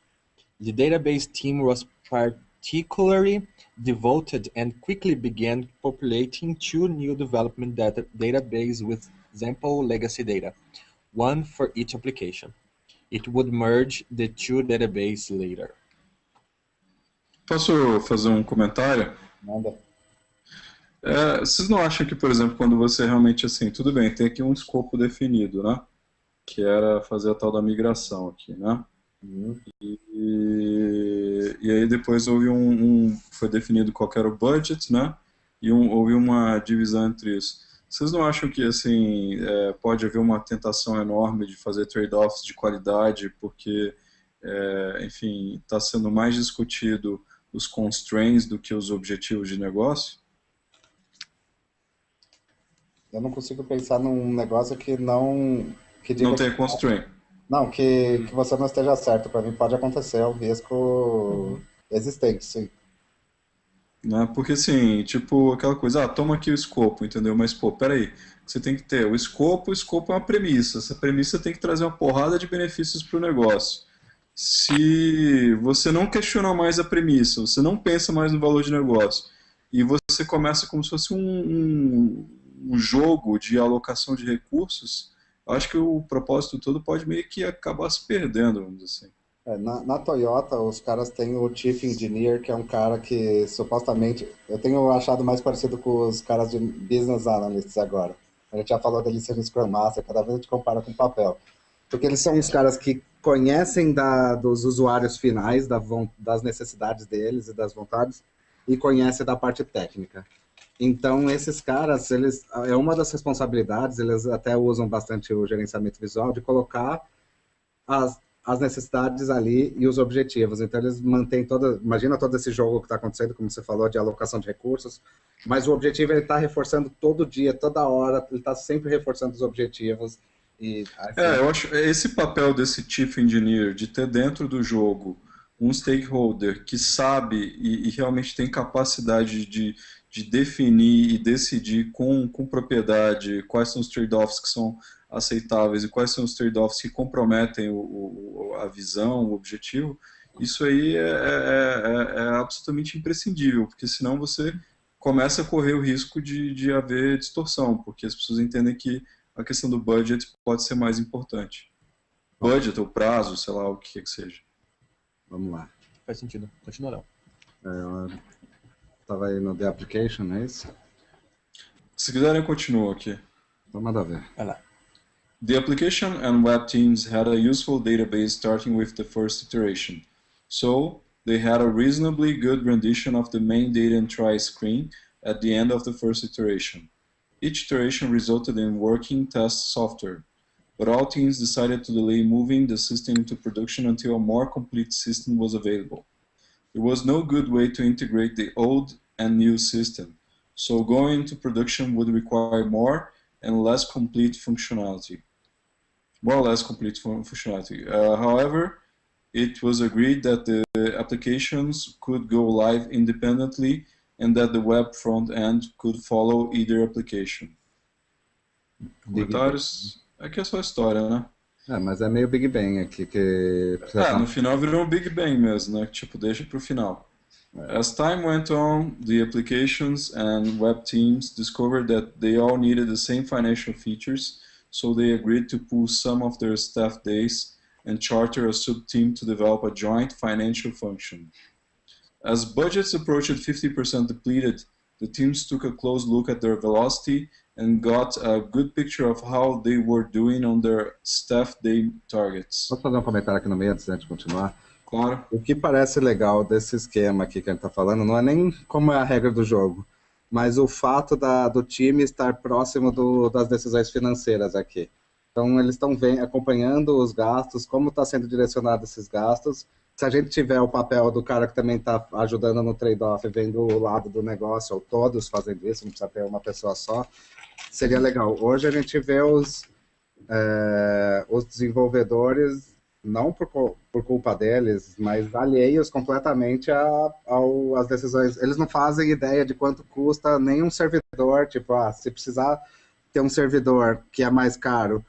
The database team was particularly devoted and quickly began populating 2 new development databases with sample legacy data, 1 for each application. It would merge the 2 databases later. Posso fazer um comentário? Manda. Vocês não acham que, por exemplo, quando você realmente, assim, tudo bem, tem aqui um escopo definido, né? Que era fazer a tal da migração aqui, né? E aí depois houve foi definido qual era o budget, né? E houve uma divisão entre isso. Vocês não acham que, assim, pode haver uma tentação enorme de fazer trade-offs de qualidade, porque, enfim, está sendo mais discutido os constraints do que os objetivos de negócio? Eu não consigo pensar num negócio que não... Que diga Não tem constraint. Não, que você não esteja certo. Para mim pode acontecer, é um risco existente, sim. Né? Porque assim, tipo, aquela coisa, toma aqui o escopo, entendeu? Mas, pô, peraí, você tem que ter o escopo é uma premissa. Essa premissa tem que trazer uma porrada de benefícios para o negócio. Se você não questiona mais a premissa, você não pensa mais no valor de negócio, e você começa como se fosse um jogo de alocação de recursos, acho que o propósito todo pode meio que acabar se perdendo, vamos dizer assim. Na Toyota, os caras têm o Chief Engineer, que é um cara que supostamente... Eu tenho achado mais parecido com os caras de Business Analysts agora. A gente já falou deles serem Scrum Master, cada vez a gente compara com papel. Porque eles são os caras que conhecem dos usuários finais, das necessidades deles e das vontades, e conhecem da parte técnica. Então, esses caras, é uma das responsabilidades, eles até usam bastante o gerenciamento visual, de colocar as necessidades ali e os objetivos. Então, eles mantêm imagina todo esse jogo que está acontecendo, como você falou, de alocação de recursos, mas o objetivo ele está reforçando todo dia, toda hora, ele está sempre reforçando os objetivos. E, assim, Eu acho esse papel desse Chief Engineer, de ter dentro do jogo um stakeholder que sabe e realmente tem capacidade de definir e decidir com propriedade quais são os trade-offs que são aceitáveis e quais são os trade-offs que comprometem a visão, o objetivo, isso aí é absolutamente imprescindível, porque senão você começa a correr o risco de haver distorção, porque as pessoas entendem que a questão do budget pode ser mais importante. Budget ou prazo, sei lá, o que quer que seja. vamos lá. Faz sentido. Continua, Léo. Eu estava aí no The Application, não é isso? Se quiserem, eu continuo aqui. Então, manda ver. Vai lá. The application and web teams had a useful database starting with the first iteration. So, they had a reasonably good rendition of the main data and try screen at the end of the first iteration. Each iteration resulted in working test software, but all teams decided to delay moving the system into production until a more complete system was available. There was no good way to integrate the old and new system, so going into production would require more or less complete functionality. However, it was agreed that the applications could go live independently and that the web front end could follow either application. Comentários? Aqui é só história, né? Mas é meio Big Bang aqui que... No final virou um Big Bang mesmo, né? Tipo, deixa pro final. As time went on, the applications and web teams discovered that they all needed the same financial features, so they agreed to pool some of their staff days and charter a sub-team to develop a joint financial function. As budgets approached 50% depleted, the teams took a close look at their velocity and got a good picture of how they were doing on their staff day targets. Posso fazer um comentário aqui no meio antes de continuar? Claro. O que parece legal desse esquema aqui que a gente está falando não é nem como é a regra do jogo, mas o fato do time estar próximo das decisões financeiras aqui. Então, eles estão acompanhando os gastos, como está sendo direcionado esses gastos. Se a gente tiver o papel do cara que também está ajudando no trade-off, vendo o lado do negócio, ou todos fazendo isso, não precisa ter uma pessoa só, seria legal. Hoje a gente vê os desenvolvedores, não por culpa deles, mas alheios completamente às decisões. Eles não fazem ideia de quanto custa nenhum servidor, tipo, se precisar ter um servidor que é mais caro,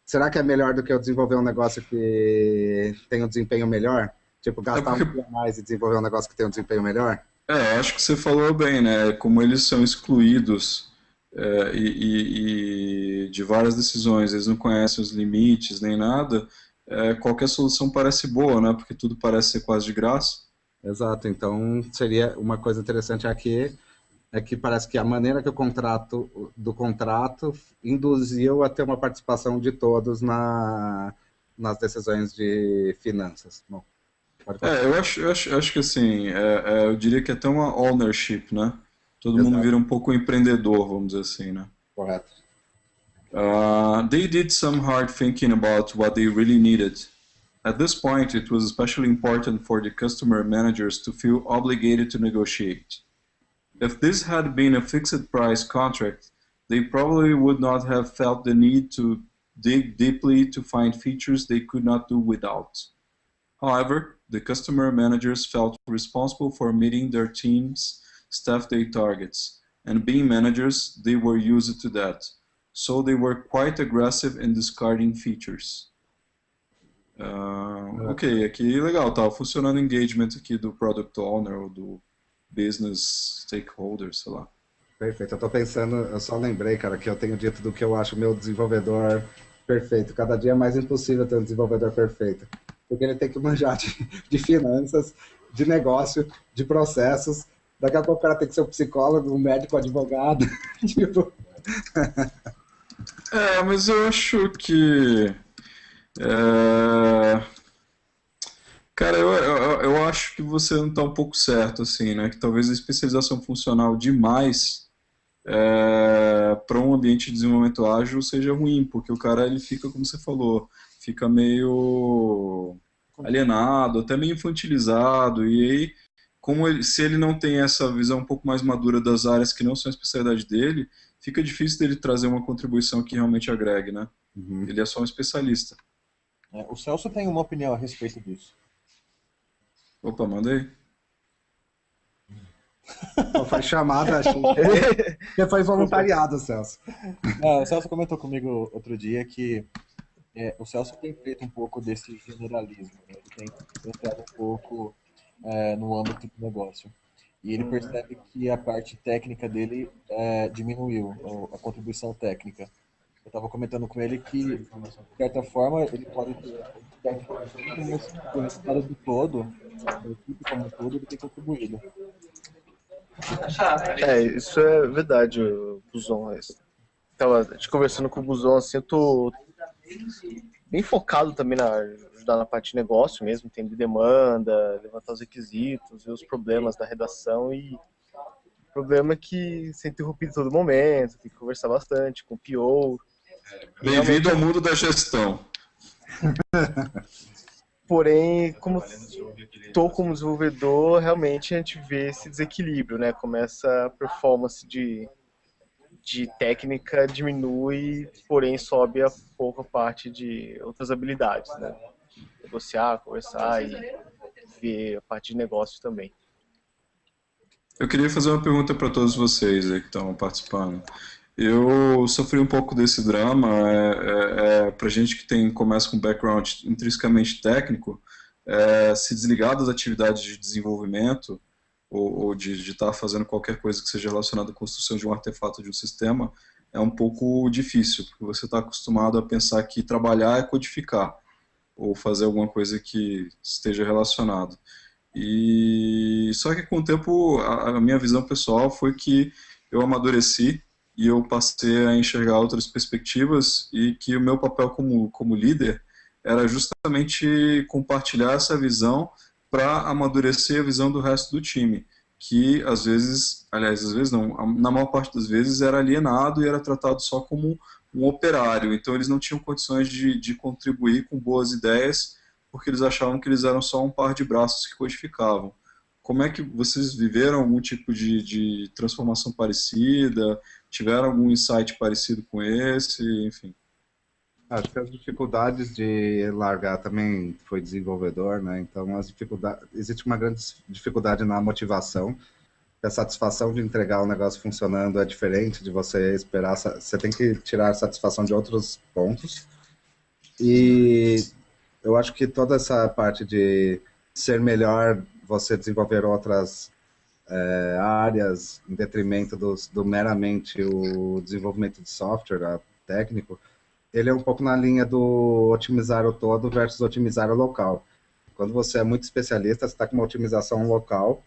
será que é melhor do que eu desenvolver um negócio que tem um desempenho melhor? Tipo, gastar um pouco mais e desenvolver um negócio que tem um desempenho melhor? Acho que você falou bem, né? Como eles são excluídos e de várias decisões, eles não conhecem os limites nem nada, qualquer solução parece boa, né? Porque tudo parece ser quase de graça. Exato, então seria uma coisa interessante aqui, é que parece que a maneira que do contrato induziu a ter uma participação de todos nas decisões de finanças. Bom, eu acho que assim, eu diria que é até uma ownership, né? Todo mundo vira um pouco empreendedor, vamos dizer assim, né? Correto. They did some hard thinking about what they really needed. At this point, it was especially important for the customer managers to feel obligated to negotiate. If this had been a fixed price contract, they probably would not have felt the need to dig deeply to find features they could not do without. However, the customer managers felt responsible for meeting their team's staff day targets, and being managers, they were used to that. So they were quite aggressive in discarding features. Ok, aqui legal, tá funcionando o engagement aqui do Product Owner ou do Business Stakeholder, sei lá. Perfeito, eu tô pensando, eu só lembrei, cara, que eu tenho dito do que eu acho o meu desenvolvedor perfeito. Cada dia é mais impossível ter um desenvolvedor perfeito, porque ele tem que manjar de finanças, de negócio, de processos. Daqui a pouco o cara tem que ser um psicólogo, um médico, um advogado, tipo... Mas eu acho que... Cara, eu acho que você não está um pouco certo, assim, né? Que talvez a especialização funcional demais para um ambiente de desenvolvimento ágil seja ruim, porque o cara ele fica, como você falou, fica meio alienado, até meio infantilizado, e aí, se ele não tem essa visão um pouco mais madura das áreas que não são a especialidade dele, fica difícil dele trazer uma contribuição que realmente agregue, né? Uhum. Ele é só um especialista. O Celso tem uma opinião a respeito disso. Opa, manda aí. Foi chamado, achei que foi voluntariado, Celso. O Celso comentou comigo outro dia que o Celso tem feito um pouco desse generalismo, né? Ele tem entrado um pouco no âmbito do negócio. E ele percebe que a parte técnica dele diminuiu, a contribuição técnica. Eu estava comentando com ele que, de certa forma, ele pode ter técnica, mas o resultado do todo, da equipe como um todo, ele tem contribuído. Isso é verdade, Buzon. A gente conversando com o Buzon, assim, eu tô bem focado também na ajudar na parte de negócio mesmo, entender demanda, levantar os requisitos, ver os problemas da redação e o problema é que ser interrompido a todo momento, tem que conversar bastante com o PO. Bem-vindo ao mundo da gestão. Porém, como estou como desenvolvedor, realmente a gente vê esse desequilíbrio, né? Começa a performance de técnica diminui, porém sobe a pouco a parte de outras habilidades, né? Negociar, conversar e ver a parte de negócio também. Eu queria fazer uma pergunta para todos vocês aí que estão participando. Eu sofri um pouco desse drama, para gente que começa com background intrinsecamente técnico, se desligar das atividades de desenvolvimento ou de estar fazendo qualquer coisa que seja relacionada à construção de um artefato de um sistema é um pouco difícil, porque você está acostumado a pensar que trabalhar é codificar ou fazer alguma coisa que esteja relacionado. E só que com o tempo a minha visão pessoal foi que eu amadureci e eu passei a enxergar outras perspectivas e que o meu papel como líder era justamente compartilhar essa visão para amadurecer a visão do resto do time, que às vezes não, na maior parte das vezes era alienado e era tratado só como um operário, então eles não tinham condições de contribuir com boas ideias, porque eles achavam que eles eram só um par de braços que codificavam. Como é que vocês viveram algum tipo de transformação parecida? Tiveram algum insight parecido com esse? Enfim. Acho que as dificuldades de largar também foi desenvolvedor, né? Então, existe uma grande dificuldade na motivação. A satisfação de entregar o negócio funcionando é diferente de você esperar. Você tem que tirar satisfação de outros pontos. E eu acho que toda essa parte de ser melhor você desenvolver outras áreas em detrimento do meramente o desenvolvimento de software técnico, ele é um pouco na linha do otimizar o todo versus otimizar o local. Quando você é muito especialista, você está com uma otimização local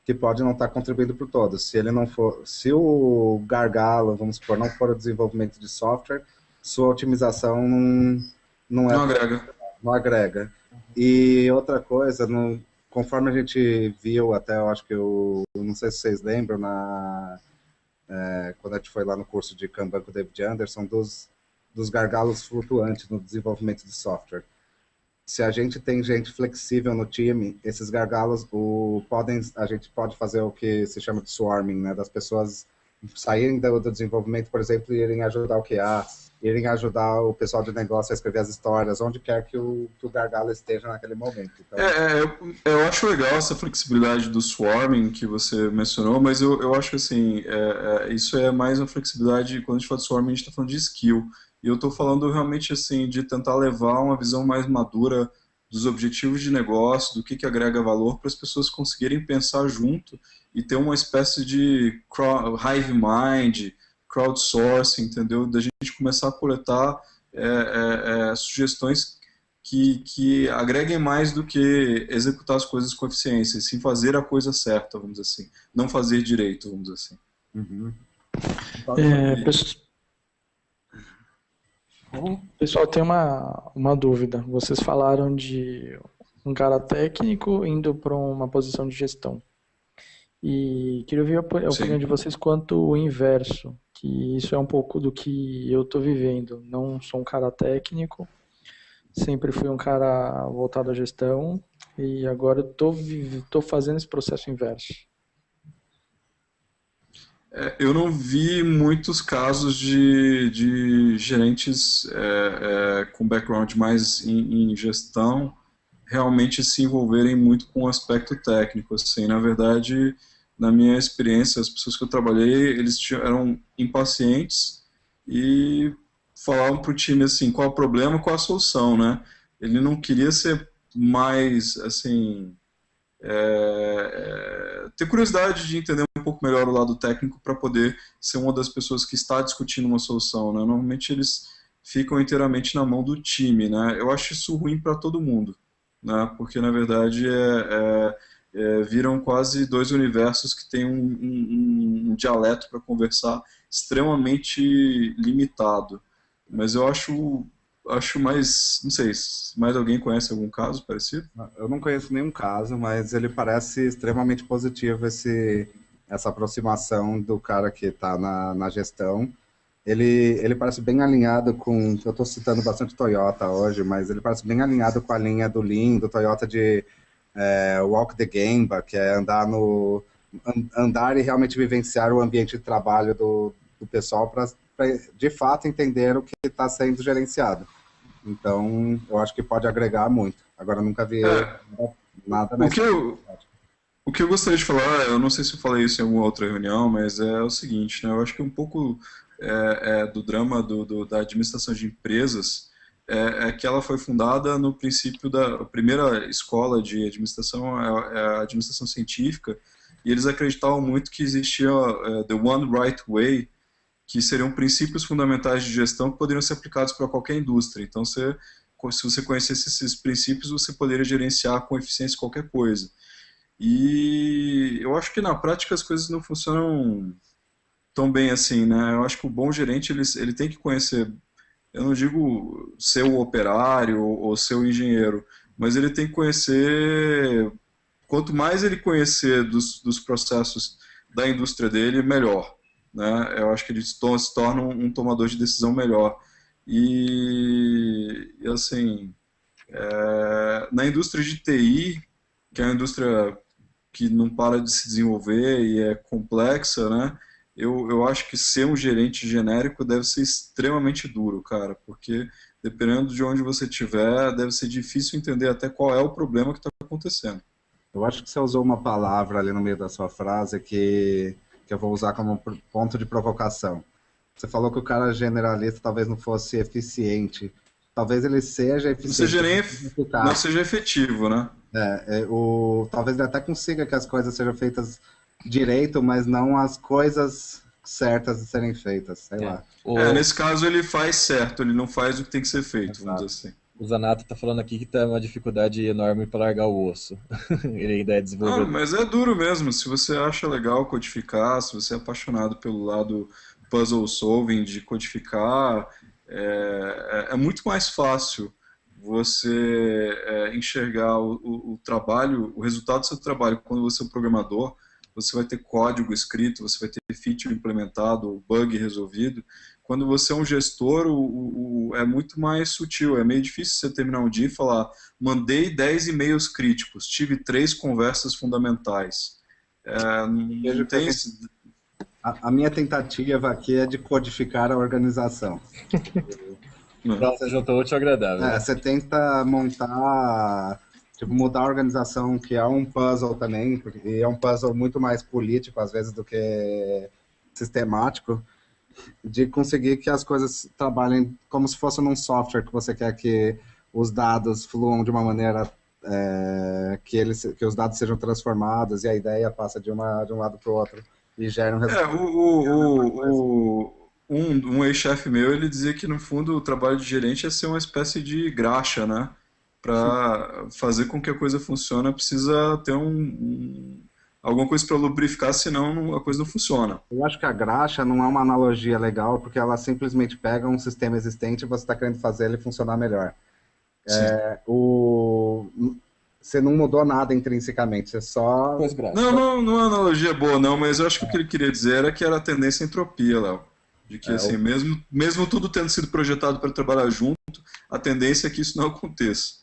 que pode não estar contribuindo para o todo. Se o gargalo, vamos supor, não for o desenvolvimento de software, sua otimização não agrega. Não agrega. E outra coisa, conforme a gente viu até, eu acho que não sei se vocês lembram, quando a gente foi lá no curso de Kanban com o David Anderson, dos gargalos flutuantes no desenvolvimento de software. Se a gente tem gente flexível no time, esses gargalos a gente pode fazer o que se chama de swarming, né? Das pessoas saírem do desenvolvimento, por exemplo, e irem ajudar o QA, irem ajudar o pessoal de negócio a escrever as histórias, onde quer que o gargalo esteja naquele momento. Então, eu acho legal essa flexibilidade do swarming que você mencionou, mas eu acho que assim, isso é mais uma flexibilidade, quando a gente fala de swarming, a gente está falando de skill. E eu estou falando realmente assim, de tentar levar uma visão mais madura dos objetivos de negócio, do que agrega valor, para as pessoas conseguirem pensar junto e ter uma espécie de hive mind, crowdsourcing, entendeu? Da gente começar a coletar sugestões que agreguem mais do que executar as coisas com eficiência, sim fazer a coisa certa, vamos dizer assim. Não fazer direito, vamos dizer assim. Uhum. Pessoal, tem uma dúvida. Vocês falaram de um cara técnico indo para uma posição de gestão. E queria ouvir a opinião de vocês quanto o inverso, que isso é um pouco do que eu estou vivendo. Não sou um cara técnico, sempre fui um cara voltado à gestão, e agora eu tô fazendo esse processo inverso. Eu não vi muitos casos de gerentes com background mais em gestão realmente se envolverem muito com o aspecto técnico. Assim, na verdade, na minha experiência, as pessoas que eu trabalhei, eram impacientes e falavam para o time assim, qual é o problema, qual é a solução, né? Ele não queria ser mais, assim, ter curiosidade de entender um pouco melhor o lado técnico para poder ser uma das pessoas que está discutindo uma solução, né? Normalmente eles ficam inteiramente na mão do time, né? Eu acho isso ruim para todo mundo, né? Porque na verdade viram quase dois universos que têm um dialeto para conversar extremamente limitado. Mas eu acho mais, não sei, mais alguém conhece algum caso parecido? Eu não conheço nenhum caso, mas ele parece extremamente positivo essa aproximação do cara que está na gestão. Ele parece bem alinhado com, eu estou citando bastante Toyota hoje, mas ele parece bem alinhado com a linha do Lean, do Toyota de walk the Gemba, que é andar e realmente vivenciar o ambiente de trabalho do pessoal para de fato entender o que está sendo gerenciado. Então, eu acho que pode agregar muito. Agora, eu nunca vi nada nessa. O que eu gostaria de falar, eu não sei se eu falei isso em alguma outra reunião, mas é o seguinte, né? Eu acho que um pouco do drama da administração de empresas é que ela foi fundada no princípio da primeira escola de administração, é a administração científica, e eles acreditavam muito que existia the one right way, que seriam princípios fundamentais de gestão que poderiam ser aplicados para qualquer indústria. Então, se você conhecesse esses princípios, você poderia gerenciar com eficiência qualquer coisa. E eu acho que na prática as coisas não funcionam tão bem assim, né? Eu acho que o bom gerente ele tem que conhecer, eu não digo ser o operário ou ser o engenheiro, mas ele tem que conhecer, quanto mais ele conhecer dos processos da indústria dele, melhor. Né? Eu acho que ele se torna um tomador de decisão melhor. E assim, na indústria de TI, que é uma indústria que não para de se desenvolver e é complexa, né? Eu acho que ser um gerente genérico deve ser extremamente duro, cara, porque dependendo de onde você estiver, deve ser difícil entender até qual é o problema que está acontecendo. Eu acho que você usou uma palavra ali no meio da sua frase que eu vou usar como ponto de provocação. Você falou que o cara generalista talvez não fosse eficiente. Talvez ele seja eficiente. Não seja efetivo, né? Talvez ele até consiga que as coisas sejam feitas direito, mas não as coisas certas de serem feitas, sei lá. Nesse caso ele faz certo, ele não faz o que tem que ser feito, vamos dizer assim. O Zanato tá falando aqui que tá uma dificuldade enorme para largar o osso. Ele ainda é desenvolvedor. Mas é duro mesmo. Se você acha legal codificar, se você é apaixonado pelo lado puzzle solving, de codificar, é muito mais fácil você enxergar o trabalho, o resultado do seu trabalho quando você é um programador. Você vai ter código escrito, você vai ter feature implementado, bug resolvido. Quando você é um gestor, é muito mais sutil, é meio difícil você terminar um dia e falar, mandei 10 e-mails críticos, tive 3 conversas fundamentais. Não tem a minha tentativa aqui é de codificar a organização. Então, você juntou útil ao agradável. Você tenta montar, mudar a organização, que é um puzzle também, e é um puzzle muito mais político, às vezes, do que sistemático, de conseguir que as coisas trabalhem como se fosse num software, que você quer que os dados fluam de uma maneira que os dados sejam transformados e a ideia passa de um lado para o outro e gera um resultado. Um ex-chefe meu, ele dizia que no fundo o trabalho de gerente é ser uma espécie de graxa, né? Para fazer com que a coisa funcione, precisa ter alguma coisa para lubrificar, senão a coisa não funciona. Eu acho que a graxa não é uma analogia legal, porque ela simplesmente pega um sistema existente e você está querendo fazer ele funcionar melhor. você não mudou nada intrinsecamente, você só... Pois, graças. Não é uma analogia boa, não, mas eu acho que o que ele queria dizer era que era a tendência à entropia, Léo. De que, assim, mesmo tudo tendo sido projetado para trabalhar junto, a tendência é que isso não aconteça.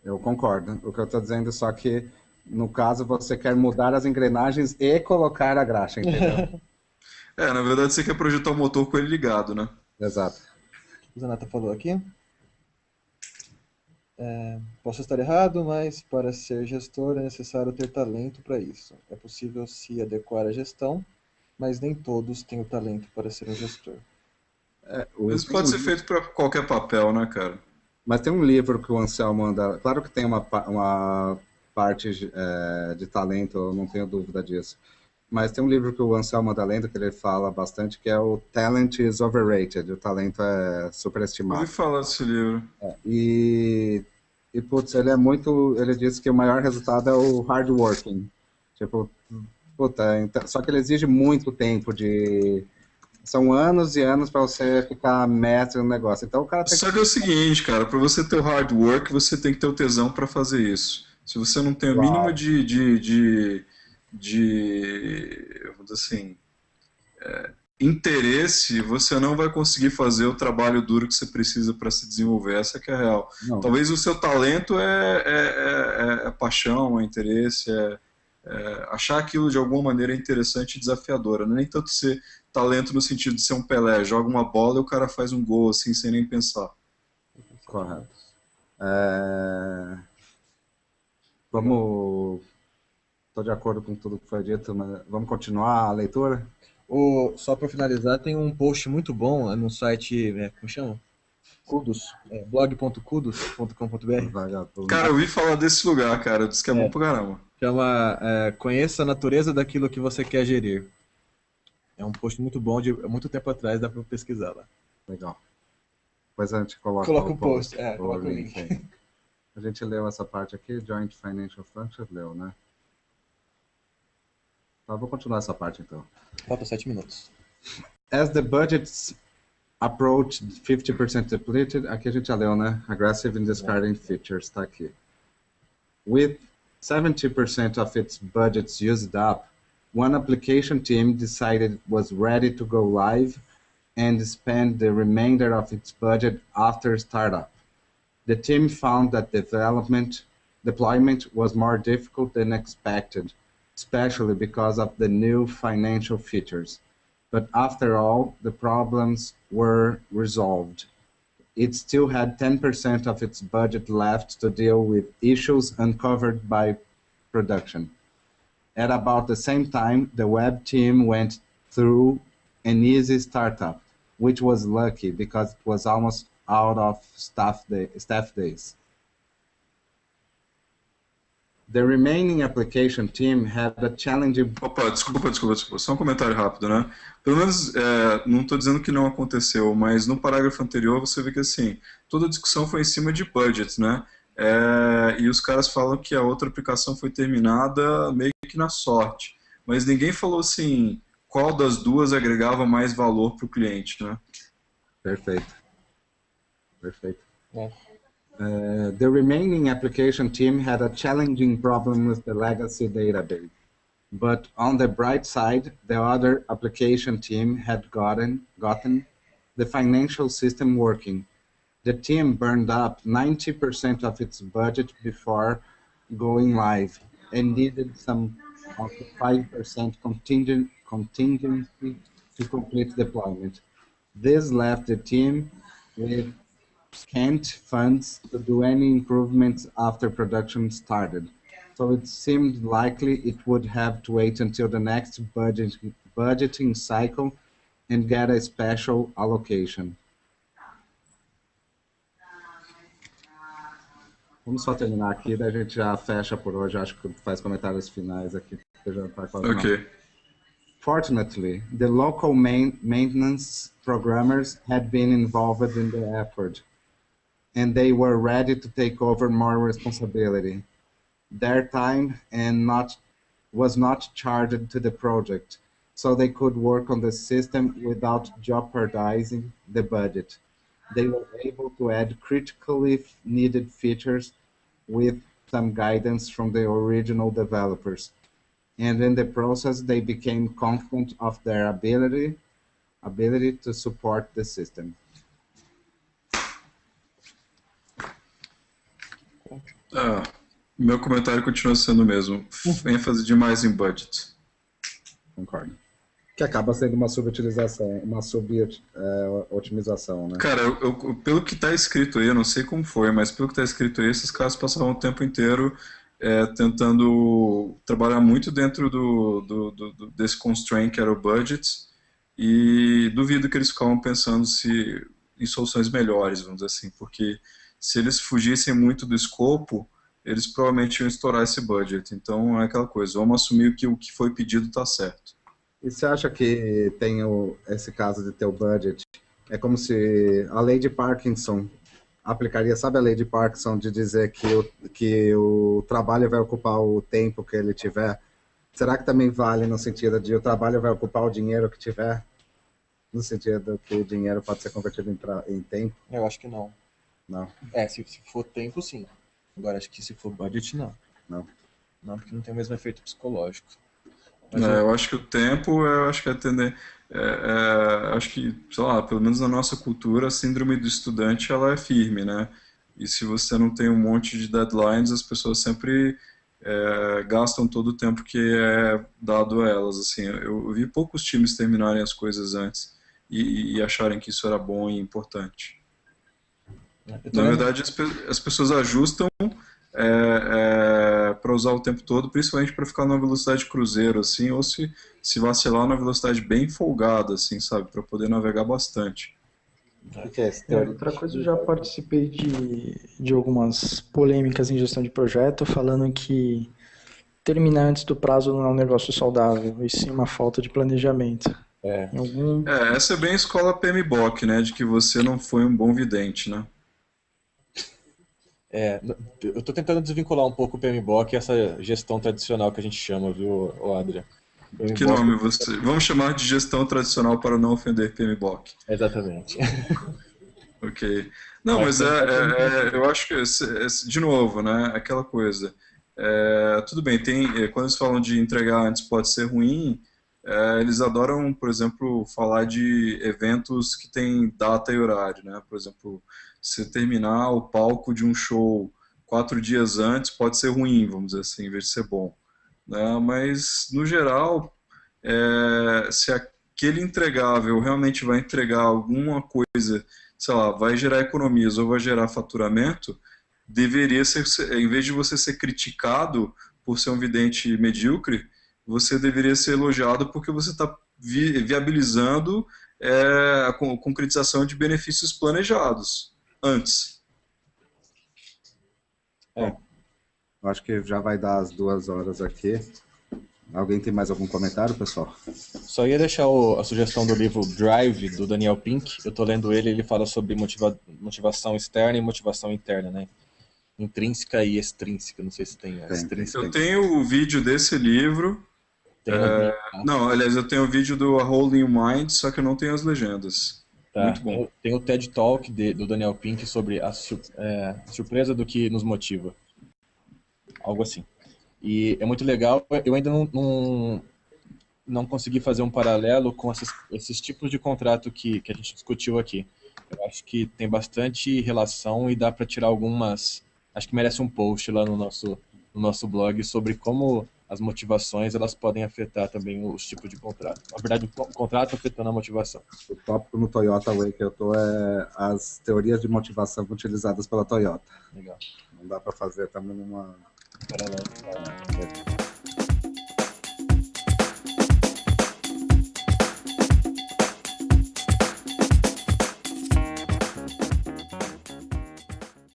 Eu concordo. O que eu estou dizendo só que, no caso, você quer mudar as engrenagens e colocar a graxa, entendeu? Na verdade você quer projetar o motor com ele ligado, né? Exato. O Zanata falou aqui. Posso estar errado, mas para ser gestor é necessário ter talento para isso. É possível se adequar à gestão, mas nem todos têm o talento para ser um gestor. Isso pode ser feito para qualquer papel, né, cara? Mas tem um livro que o Anselmo anda... Claro que tem uma parte de talento, eu não tenho dúvida disso. Mas tem um livro que o Anselmo anda lendo, que ele fala bastante, que é o Talent is Overrated. O talento é superestimado. Eu ouvi falar desse livro. E putz, ele é muito... Ele diz que o maior resultado é o hard working. Tipo, puta, então, só que ele exige muito tempo de... São anos e anos para você ficar mestre no negócio. Então o cara tem Só que é o seguinte, cara, para você ter o hard work, você tem que ter o tesão para fazer isso. Se você não tem o mínimo de vamos dizer assim, interesse, você não vai conseguir fazer o trabalho duro que você precisa para se desenvolver. Essa que é a real. Não. Talvez o seu talento é paixão, é interesse, achar aquilo de alguma maneira interessante e desafiadora. Não é nem tanto ser talento no sentido de ser um Pelé, joga uma bola e o cara faz um gol assim, sem nem pensar. Correto. Vamos... Estou de acordo com tudo que foi dito, mas vamos continuar a leitura? Só para finalizar, tem um post muito bom no site, como chama? Kudos, blog.kudos.com.br. Cara, eu ouvi falar desse lugar, cara, disse que é bom pra caramba. Chama Conheça a natureza daquilo que você quer gerir. É um post muito bom, de muito tempo atrás, dá para pesquisar lá. Legal. Depois a gente coloca o post. Coloca o link. Aí. A gente leu essa parte aqui, Joint Financial Functions, leu, né? Tá, vou continuar essa parte então. Falta 7 minutos. As the budgets approach 50% depleted, aqui a gente já leu, né? Aggressive in discarding features, tá aqui. With 70% of its budgets used up, one application team decided it was ready to go live and spend the remainder of its budget after startup. The team found that deployment was more difficult than expected, especially because of the new financial features. But after all, the problems were resolved. It still had 10% of its budget left to deal with issues uncovered by production. At about the same time, the web team went through an easy startup, which was lucky because it was almost out of staff days. The remaining application team had a challenging... Opa, desculpa. Só um comentário rápido, né? Pelo menos, não estou dizendo que não aconteceu, mas no parágrafo anterior você vê que, assim, toda a discussão foi em cima de budgets, né? E os caras falam que a outra aplicação foi terminada meio que na sorte. Mas ninguém falou, assim, qual das duas agregava mais valor para o cliente, né? Perfeito. The remaining application team had a challenging problem with the legacy database. But on the bright side, the other application team had gotten the financial system working. The team burned up 90% of its budget before going live and needed some of the 5% contingency to complete deployment. This left the team with scant funds to do any improvements after production started. So it seemed likely it would have to wait until the next budgeting cycle and get a special allocation. Vamos só terminar aqui, daí a gente já fecha por hoje. Acho que faz comentários finais aqui. Ok. Fortunately, the local maintenance programmers had been involved in the effort, and they were ready to take over more responsibility. Their time was not charged to the project, so they could work on the system without jeopardizing the budget. They were able to add critically needed features with some guidance from the original developers. And in the process, they became confident of their ability to support the system. Meu comentário continua sendo o mesmo. ênfase demais em budget. Concordo. Que acaba sendo uma subutilização, uma otimização, né? Cara, pelo que está escrito aí, eu não sei como foi, mas pelo que está escrito aí, esses caras passavam o tempo inteiro tentando trabalhar muito dentro desse constraint que era o budget, e duvido que eles ficavam pensando em soluções melhores, vamos dizer assim, porque se eles fugissem muito do escopo, eles provavelmente iam estourar esse budget. Então é aquela coisa, vamos assumir que o que foi pedido está certo. E você acha que tem esse caso de ter o budget? É como se a lei de Parkinson aplicaria, sabe a lei de Parkinson de dizer que o trabalho vai ocupar o tempo que ele tiver? Será que também vale no sentido de o trabalho vai ocupar o dinheiro que tiver? No sentido que o dinheiro pode ser convertido em tempo? Eu acho que não. Não. Se for tempo, sim. Agora, acho que se for budget, não. Não. Não, porque não tem o mesmo efeito psicológico. Eu acho que o tempo, acho que acho que, sei lá, pelo menos na nossa cultura, a síndrome do estudante, ela é firme, né? E se você não tem um monte de deadlines, as pessoas sempre gastam todo o tempo que é dado a elas, assim. Eu vi poucos times terminarem as coisas antes e acharem que isso era bom e importante. Na verdade, as pessoas ajustam para usar o tempo todo, principalmente para ficar numa velocidade cruzeiro, assim, ou se vacilar na velocidade bem folgada, assim, sabe, para poder navegar bastante. Outra coisa, eu já participei de algumas polêmicas em gestão de projeto, falando que terminar antes do prazo não é um negócio saudável, e sim uma falta de planejamento. Essa é bem a escola PMBOK, né, de que você não foi um bom vidente, né? Eu estou tentando desvincular um pouco o PMBOK e essa gestão tradicional que a gente chama, viu, Adria? Que nome você... Vamos chamar de gestão tradicional para não ofender PMBOK. Exatamente. Ok. Não, mas eu acho que, de novo, né, aquela coisa. Tudo bem, quando eles falam de entregar antes pode ser ruim, eles adoram, por exemplo, falar de eventos que têm data e horário, né? Por exemplo, se terminar o palco de um show 4 dias antes pode ser ruim, vamos dizer assim, em vez de ser bom. Né? Mas, no geral, se aquele entregável realmente vai entregar alguma coisa, sei lá, vai gerar economias ou vai gerar faturamento, deveria ser, em vez de você ser criticado por ser um vidente medíocre, você deveria ser elogiado porque você está viabilizando a concretização de benefícios planejados antes. Acho que já vai dar as 2 horas aqui. Alguém tem mais algum comentário, pessoal? Só ia deixar a sugestão do livro Drive, do Daniel Pink. Eu estou lendo ele fala sobre motivação externa e motivação interna, né? Intrínseca e extrínseca, não sei se tem extrínseca. Eu tenho o vídeo desse livro. Não, aliás, eu tenho o vídeo do A Whole New Mind, só que eu não tenho as legendas. Muito bom. Tem o TED Talk do Daniel Pink sobre a surpresa do que nos motiva. Algo assim. E é muito legal. Eu ainda não consegui fazer um paralelo com esses tipos de contrato que a gente discutiu aqui. Eu acho que tem bastante relação e dá para tirar algumas... Acho que merece um post lá no nosso blog sobre como as motivações elas podem afetar também os tipos de contrato. Na verdade, o contrato afetando a motivação. O tópico no Toyota Way que eu tô é as teorias de motivação utilizadas pela Toyota. Legal. Não dá para fazer também numa... Paralelo.